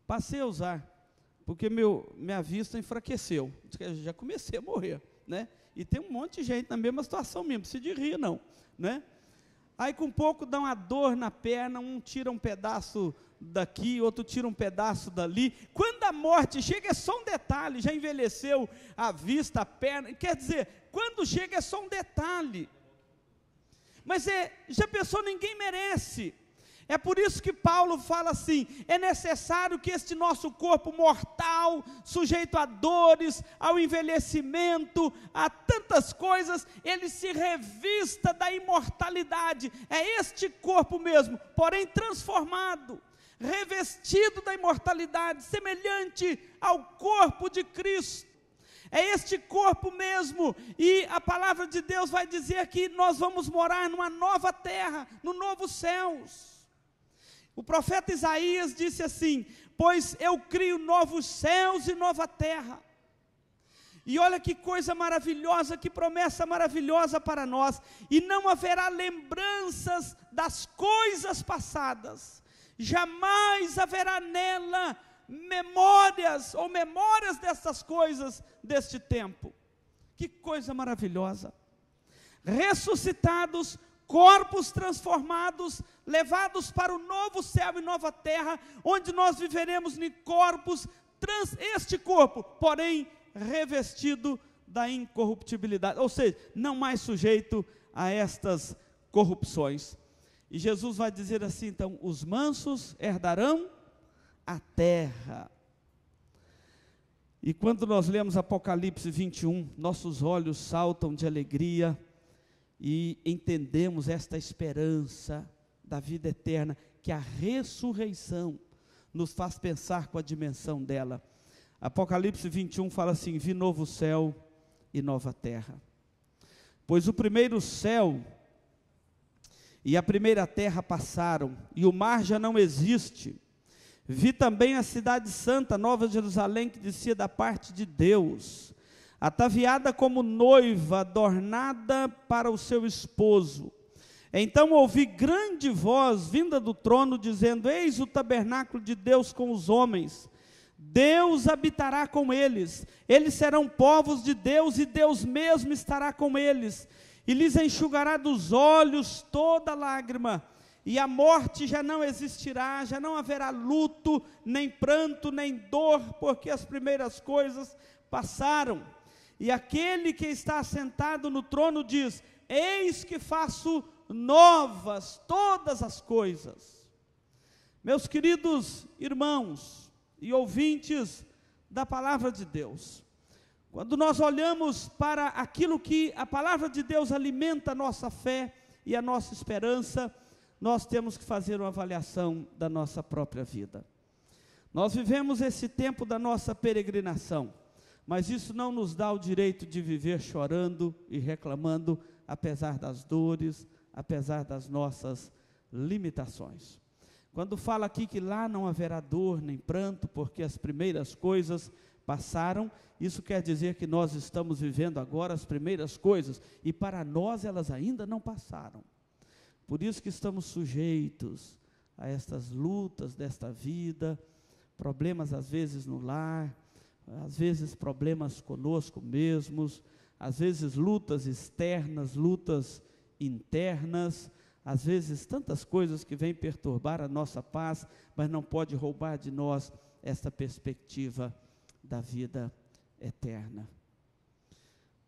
Passei a usar, porque minha vista enfraqueceu. Já comecei a morrer, né? E tem um monte de gente na mesma situação mesmo, não precisa de rir não, né? Aí com pouco dá uma dor na perna, um tira um pedaço daqui, outro tira um pedaço dali. Quando a morte chega é só um detalhe, já envelheceu a vista, a perna, quer dizer, quando chega é só um detalhe. Mas já pensou, ninguém merece. É por isso que Paulo fala assim: é necessário que este nosso corpo mortal, sujeito a dores, ao envelhecimento, a tantas coisas, ele se revista da imortalidade. É este corpo mesmo, porém transformado, revestido da imortalidade, semelhante ao corpo de Cristo. É este corpo mesmo, e a palavra de Deus vai dizer que nós vamos morar numa nova terra, no novo céus. O profeta Isaías disse assim: pois eu crio novos céus e nova terra. E olha que coisa maravilhosa, que promessa maravilhosa para nós. E não haverá lembranças das coisas passadas, jamais haverá nela memórias dessas coisas deste tempo. Que coisa maravilhosa! Ressuscitados, corpos transformados, levados para o novo céu e nova terra, onde nós viveremos em corpos, este corpo, porém revestido da incorruptibilidade, ou seja, não mais sujeito a estas corrupções. E Jesus vai dizer assim, então: os mansos herdarão a terra. E quando nós lemos Apocalipse 21, nossos olhos saltam de alegria, e entendemos esta esperança da vida eterna, que a ressurreição nos faz pensar com a dimensão dela. Apocalipse 21 fala assim: vi novo céu e nova terra, pois o primeiro céu e a primeira terra passaram, e o mar já não existe. Vi também a cidade santa, Nova Jerusalém, que descia da parte de Deus, ataviada como noiva, adornada para o seu esposo. Então ouvi grande voz vinda do trono, dizendo: eis o tabernáculo de Deus com os homens, Deus habitará com eles, eles serão povos de Deus, e Deus mesmo estará com eles, e lhes enxugará dos olhos toda lágrima, e a morte já não existirá, já não haverá luto, nem pranto, nem dor, porque as primeiras coisas passaram. E aquele que está assentado no trono diz: eis que faço novas todas as coisas. Meus queridos irmãos e ouvintes da palavra de Deus, quando nós olhamos para aquilo que a palavra de Deus alimenta a nossa fé e a nossa esperança, nós temos que fazer uma avaliação da nossa própria vida. Nós vivemos esse tempo da nossa peregrinação, mas isso não nos dá o direito de viver chorando e reclamando, apesar das dores, apesar das nossas limitações. Quando fala aqui que lá não haverá dor nem pranto, porque as primeiras coisas passaram, isso quer dizer que nós estamos vivendo agora as primeiras coisas, e para nós elas ainda não passaram. Por isso que estamos sujeitos a estas lutas desta vida, problemas às vezes no lar, às vezes problemas conosco mesmos, às vezes lutas externas, lutas internas, às vezes tantas coisas que vêm perturbar a nossa paz, mas não pode roubar de nós esta perspectiva da vida eterna.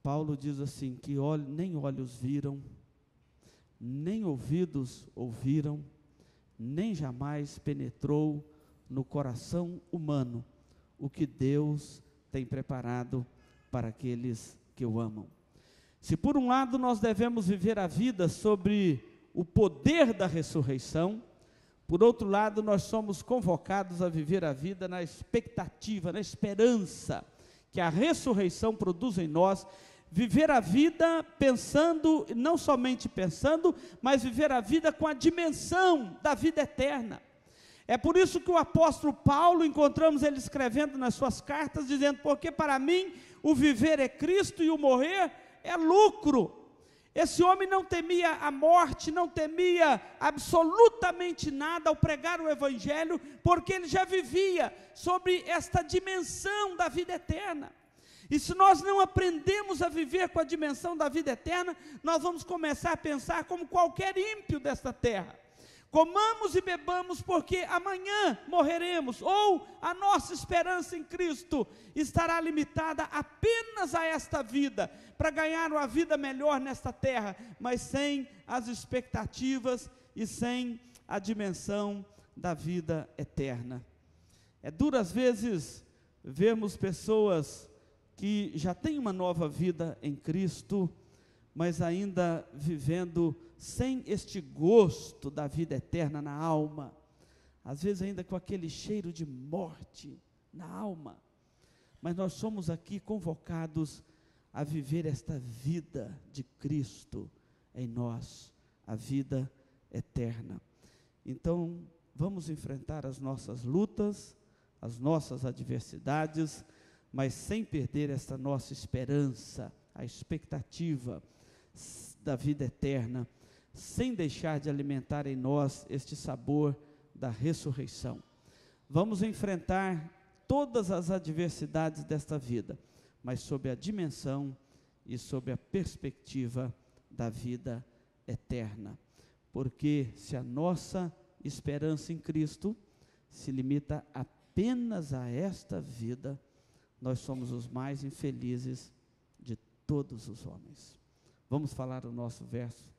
Paulo diz assim, que nem olhos viram, nem ouvidos ouviram, nem jamais penetrou no coração humano o que Deus tem preparado para aqueles que o amam. Se por um lado nós devemos viver a vida sobre o poder da ressurreição, por outro lado nós somos convocados a viver a vida na expectativa, na esperança que a ressurreição produz em nós, viver a vida pensando, não somente pensando, mas viver a vida com a dimensão da vida eterna. É por isso que o apóstolo Paulo, encontramos ele escrevendo nas suas cartas, dizendo: porque para mim o viver é Cristo e o morrer é lucro. Esse homem não temia a morte, não temia absolutamente nada ao pregar o evangelho, porque ele já vivia sobre esta dimensão da vida eterna. E se nós não aprendemos a viver com a dimensão da vida eterna, nós vamos começar a pensar como qualquer ímpio desta terra. Comamos e bebamos porque amanhã morreremos, ou a nossa esperança em Cristo estará limitada apenas a esta vida, para ganhar uma vida melhor nesta terra, mas sem as expectativas e sem a dimensão da vida eterna. É duro às vezes vermos pessoas que já têm uma nova vida em Cristo, mas ainda vivendo sem este gosto da vida eterna na alma, às vezes ainda com aquele cheiro de morte na alma. Mas nós somos aqui convocados a viver esta vida de Cristo em nós, a vida eterna. Então, vamos enfrentar as nossas lutas, as nossas adversidades, mas sem perder esta nossa esperança, a expectativa da vida eterna, sem deixar de alimentar em nós este sabor da ressurreição. Vamos enfrentar todas as adversidades desta vida, mas sob a dimensão e sob a perspectiva da vida eterna. Porque se a nossa esperança em Cristo se limita apenas a esta vida, nós somos os mais infelizes de todos os homens. Vamos falar o nosso verso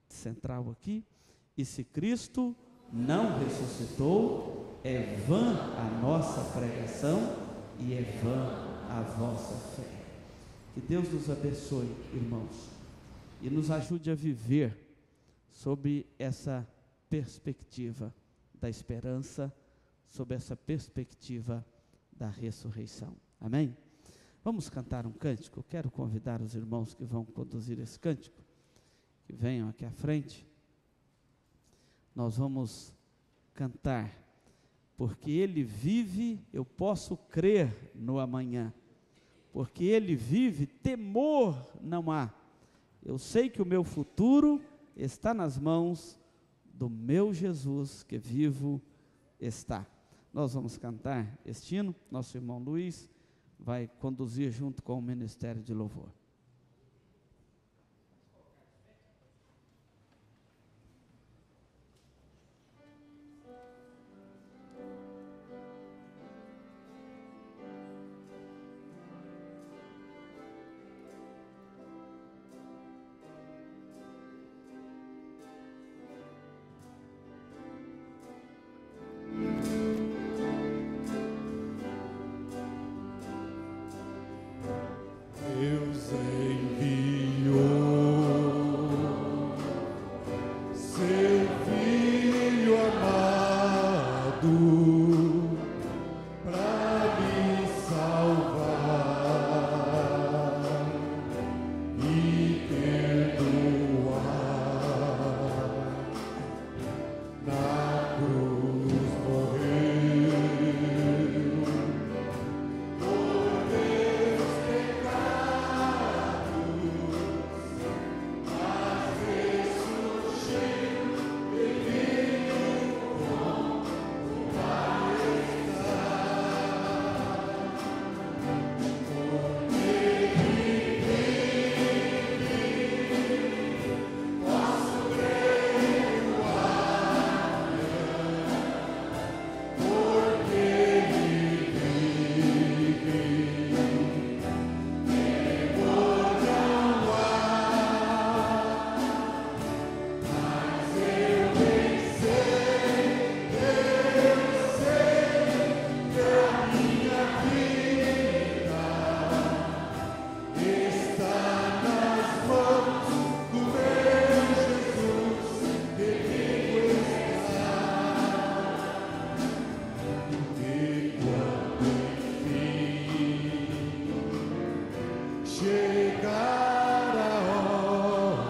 central aqui. E se Cristo não ressuscitou, é vã a nossa pregação e é vã a vossa fé. Que Deus nos abençoe, irmãos, e nos ajude a viver sob essa perspectiva da esperança, sob essa perspectiva da ressurreição. Amém? Vamos cantar um cântico. Eu quero convidar os irmãos que vão conduzir esse cântico, que venham aqui à frente. Nós vamos cantar, porque Ele vive, eu posso crer no amanhã, porque Ele vive, temor não há. Eu sei que o meu futuro está nas mãos do meu Jesus, que vivo está. Nós vamos cantar este hino. Nosso irmão Luiz vai conduzir junto com o Ministério de Louvor. Deus enviou seu Filho amado para me salvar e perdoar. Na cruz morreu por meus pecados, mas ressurgiu e veio com chegar a hora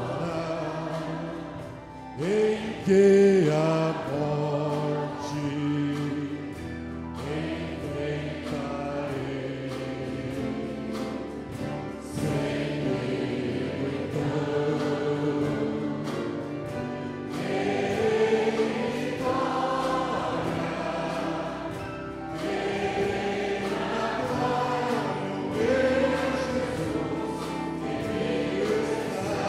em que a morte enfrentarei, sem medo e dor, terei vitória, terei na glória o meu Jesus que vivo está.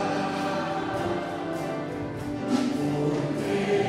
Por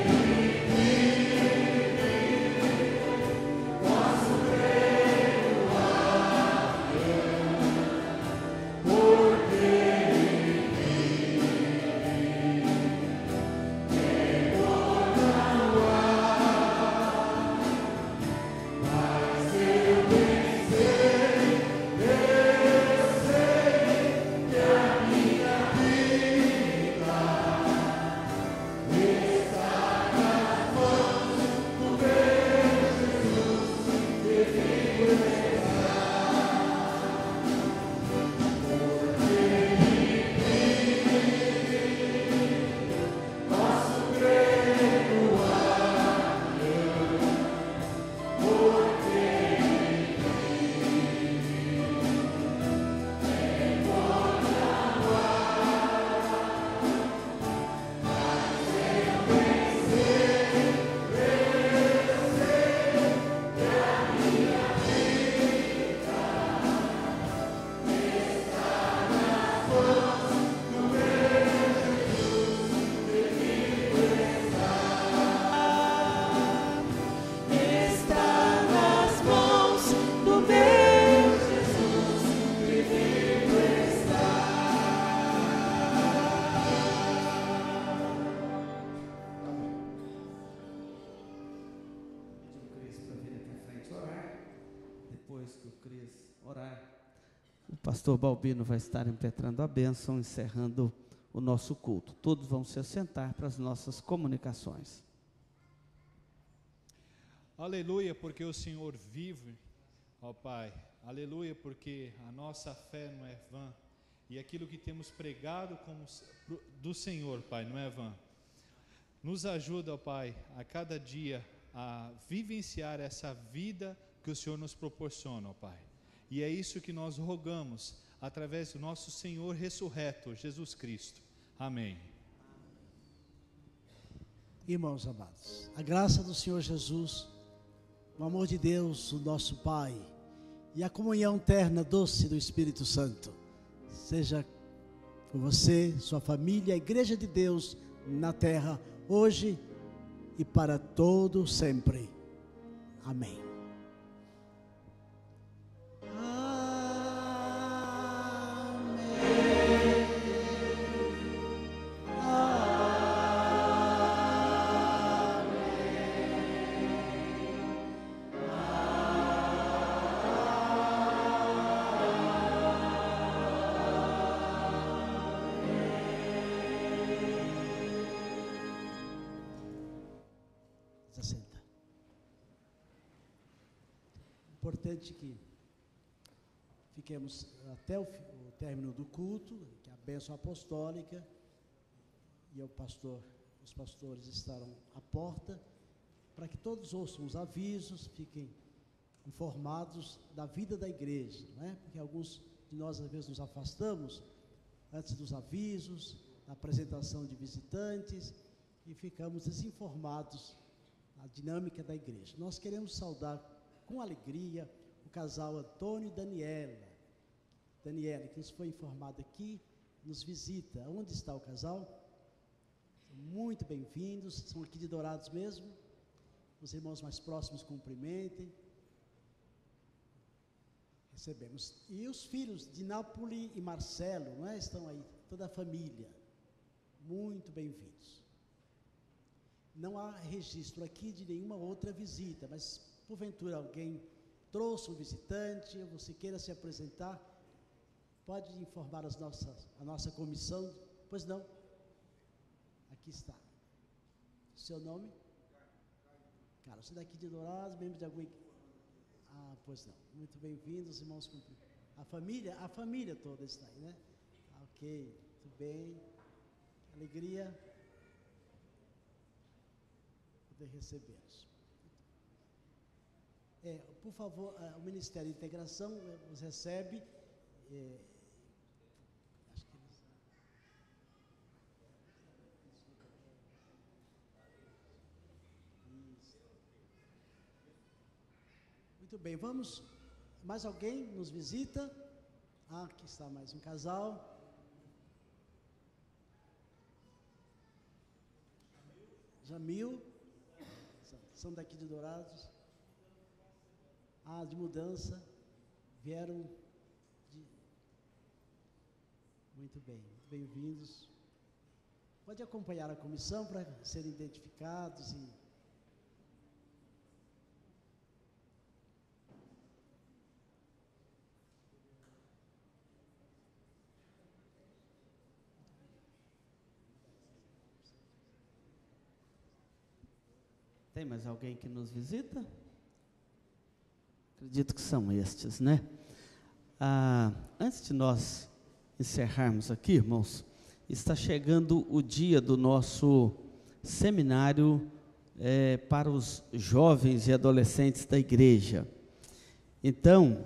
Cris orar, o pastor Balbino vai estar impetrando a bênção, encerrando o nosso culto. Todos vão se assentar para as nossas comunicações. Aleluia, porque o Senhor vive, ó Pai. Aleluia, porque a nossa fé não é vã. E aquilo que temos pregado do Senhor, Pai, não é vã. Nos ajuda, ó Pai, a cada dia a vivenciar essa vida que o Senhor nos proporciona, ó Pai. E é isso que nós rogamos, através do nosso Senhor ressurreto, Jesus Cristo. Amém. Irmãos amados, a graça do Senhor Jesus, o amor de Deus, o nosso Pai, e a comunhão terna, doce do Espírito Santo, seja com você, sua família, a Igreja de Deus na terra, hoje e para todo sempre. Amém. Importante que fiquemos até o término do culto, que é a bênção apostólica, e os pastores estarão à porta, para que todos ouçam os avisos, fiquem informados da vida da igreja, né? Porque alguns de nós às vezes nos afastamos antes dos avisos, da apresentação de visitantes, e ficamos desinformados da dinâmica da igreja. Nós queremos saudar com alegria o casal Antônio e Daniela, que nos foi informado aqui, nos visita. Onde está o casal? Muito bem-vindos, são aqui de Dourados mesmo. Os irmãos mais próximos cumprimentem. Recebemos. E os filhos de Nápoles e Marcelo, não é? Estão aí, toda a família. Muito bem-vindos. Não há registro aqui de nenhuma outra visita, mas porventura alguém trouxe um visitante, ou você queira se apresentar, pode informar a nossa comissão. Pois não? Aqui está. Seu nome? Carlos, você é daqui de Dourados, membro de algum... Ah, pois não. Muito bem-vindos, irmãos. A família toda está aí, né? Ok, tudo bem. Alegria poder recebê-los. Por favor, o Ministério de Integração nos recebe. Acho que eles... Isso. Muito bem, vamos. Mais alguém nos visita? Aqui está mais um casal. Jamil. São daqui de Dourados. De mudança, vieram de... Muito bem, bem-vindos. Pode acompanhar a comissão para serem identificados e... Tem mais alguém que nos visita? Acredito que são estes, né? Antes de nós encerrarmos aqui, irmãos, está chegando o dia do nosso seminário para os jovens e adolescentes da igreja. Então,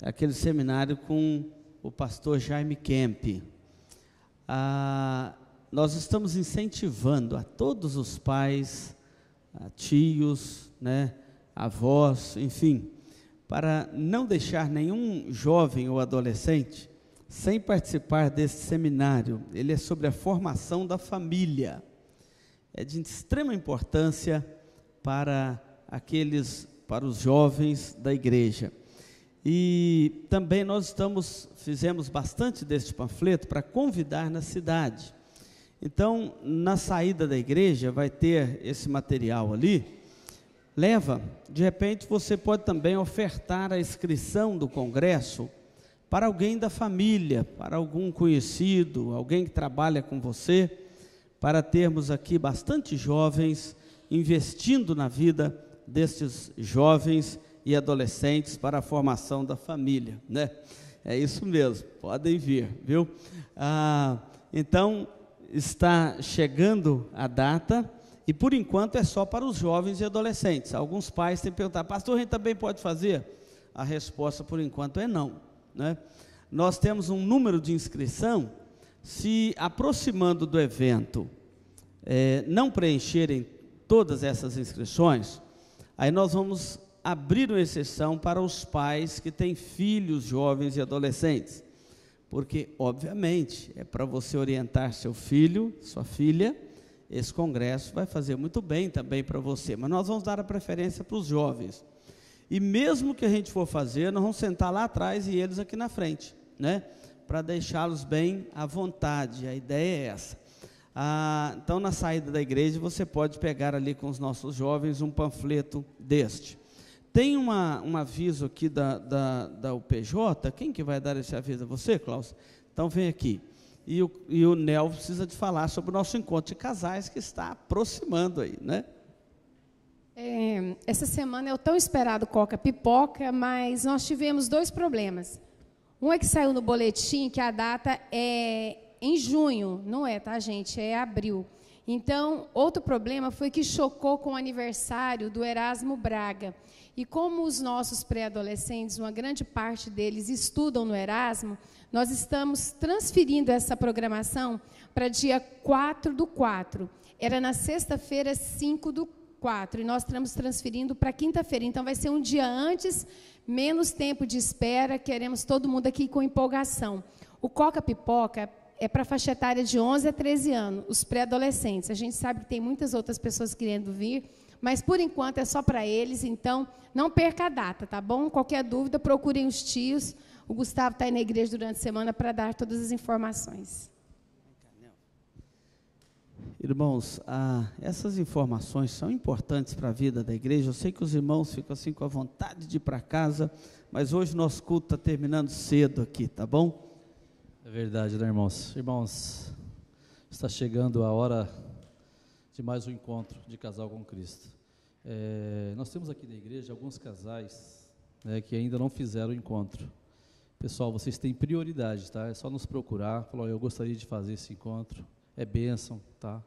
aquele seminário com o pastor Jaime Kemp. Nós estamos incentivando a todos os pais, tios, né, avós, enfim, para não deixar nenhum jovem ou adolescente sem participar desse seminário. Ele é sobre a formação da família. É de extrema importância para os jovens da igreja. E também nós fizemos bastante deste panfleto para convidar na cidade. Então, na saída da igreja vai ter esse material ali, leva. De repente você pode também ofertar a inscrição do congresso para alguém da família, para algum conhecido, alguém que trabalha com você, para termos aqui bastante jovens investindo na vida destes jovens e adolescentes para a formação da família, né? É isso mesmo, podem vir, viu? Então, está chegando a data, e por enquanto é só para os jovens e adolescentes. Alguns pais têm perguntado: pastor, a gente também pode fazer? A resposta por enquanto é não, né? Nós temos um número de inscrição. Se aproximando do evento não preencherem todas essas inscrições, aí nós vamos abrir uma exceção para os pais que têm filhos jovens e adolescentes, porque obviamente é para você orientar seu filho, sua filha. Esse congresso vai fazer muito bem também para você, mas nós vamos dar a preferência para os jovens. E mesmo que a gente for fazer, nós vamos sentar lá atrás e eles aqui na frente, né? Para deixá-los bem à vontade. A ideia é essa. Então, na saída da igreja, você pode pegar ali com os nossos jovens um panfleto deste. Tem um aviso aqui da UPJ. Quem que vai dar esse aviso? Você, Cláudio? Então, vem aqui. E o Nel precisa de falar sobre o nosso encontro de casais que está aproximando aí, né? Essa semana é o tão esperado Coca Pipoca, mas nós tivemos 2 problemas. Um é que saiu no boletim que a data é em junho, não é, tá, gente? É abril. Então, outro problema foi que chocou com o aniversário do Erasmo Braga. E como os nossos pré-adolescentes, uma grande parte deles estudam no Erasmo, nós estamos transferindo essa programação para dia 4/4. Era na sexta-feira, 5/4, e nós estamos transferindo para quinta-feira. Então, vai ser um dia antes, menos tempo de espera, queremos todo mundo aqui com empolgação. O Coca Pipoca é para faixa etária de 11 a 13 anos, os pré-adolescentes. A gente sabe que tem muitas outras pessoas querendo vir, mas, por enquanto, é só para eles, então, não perca a data, tá bom? Qualquer dúvida, procurem os tios. O Gustavo está aí na igreja durante a semana para dar todas as informações. Irmãos, essas informações são importantes para a vida da igreja. Eu sei que os irmãos ficam assim com a vontade de ir para casa, mas hoje o nosso culto está terminando cedo aqui, tá bom? É verdade, né, irmãos? Irmãos, está chegando a hora de mais um encontro de casal com Cristo. Nós temos aqui na igreja alguns casais, né, que ainda não fizeram o encontro. Pessoal, vocês têm prioridade, tá? É só nos procurar, falar: eu gostaria de fazer esse encontro. É bênção, tá?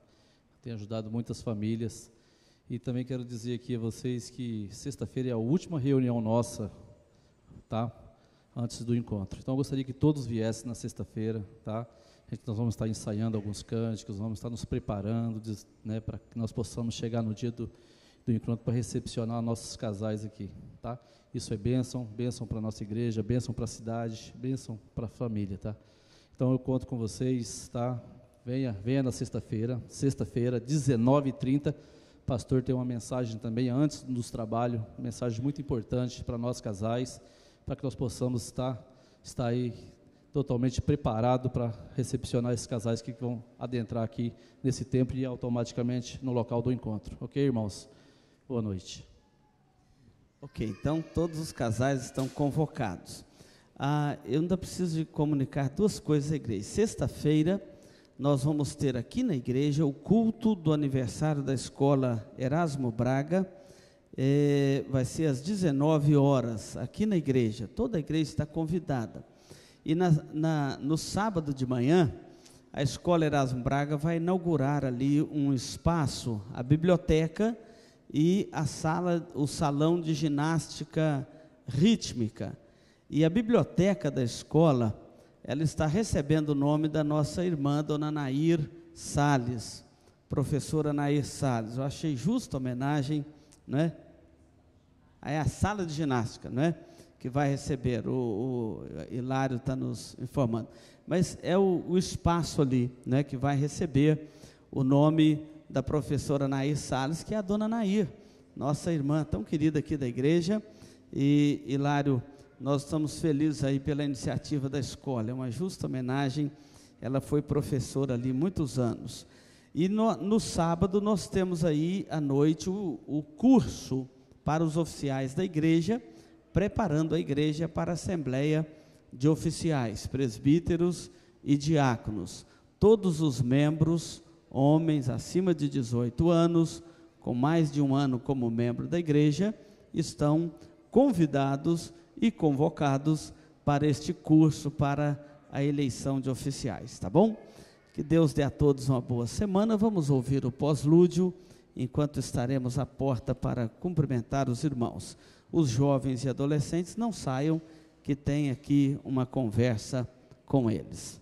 Tem ajudado muitas famílias. E também quero dizer aqui a vocês que sexta-feira é a última reunião nossa, tá? Antes do encontro. Então, eu gostaria que todos viessem na sexta-feira, tá? Nós vamos estar ensaiando alguns cânticos, vamos estar nos preparando, né, para que nós possamos chegar no dia do encontro para recepcionar nossos casais aqui, tá? Isso é bênção, bênção para a nossa igreja, bênção para a cidade, bênção para a família, tá? Então, eu conto com vocês, tá? Venha na sexta-feira, 19h30. O pastor tem uma mensagem também antes dos trabalhos, mensagem muito importante para nós casais, para que nós possamos estar aí totalmente preparado para recepcionar esses casais que vão adentrar aqui nesse templo e automaticamente no local do encontro. Ok, irmãos? Boa noite. Ok, então todos os casais estão convocados. Eu ainda preciso de comunicar 2 coisas à igreja. Sexta-feira, nós vamos ter aqui na igreja o culto do aniversário da escola Erasmo Braga. Vai ser às 19 horas, aqui na igreja. Toda a igreja está convidada. E no sábado de manhã, a escola Erasmo Braga vai inaugurar ali um espaço, a biblioteca e o salão de ginástica rítmica. E a biblioteca da escola, ela está recebendo o nome da nossa irmã, dona Nair Salles, professora Nair Salles. Eu achei justa a homenagem, né? É a sala de ginástica, não é? Que vai receber, o Hilário está nos informando. Mas é o espaço ali, né, que vai receber o nome da professora Nair Salles, que é a dona Nair, nossa irmã tão querida aqui da igreja. E, Hilário, nós estamos felizes aí pela iniciativa da escola, é uma justa homenagem. Ela foi professora ali muitos anos. E no sábado nós temos aí à noite o curso para os oficiais da igreja, preparando a igreja para a assembleia de oficiais, presbíteros e diáconos. Todos os membros, homens acima de 18 anos, com mais de um ano como membro da igreja, estão convidados e convocados para este curso, para a eleição de oficiais, tá bom? Que Deus dê a todos uma boa semana. Vamos ouvir o pós-lúdio, enquanto estaremos à porta para cumprimentar os irmãos. Os jovens e adolescentes não saiam, que tem aqui uma conversa com eles.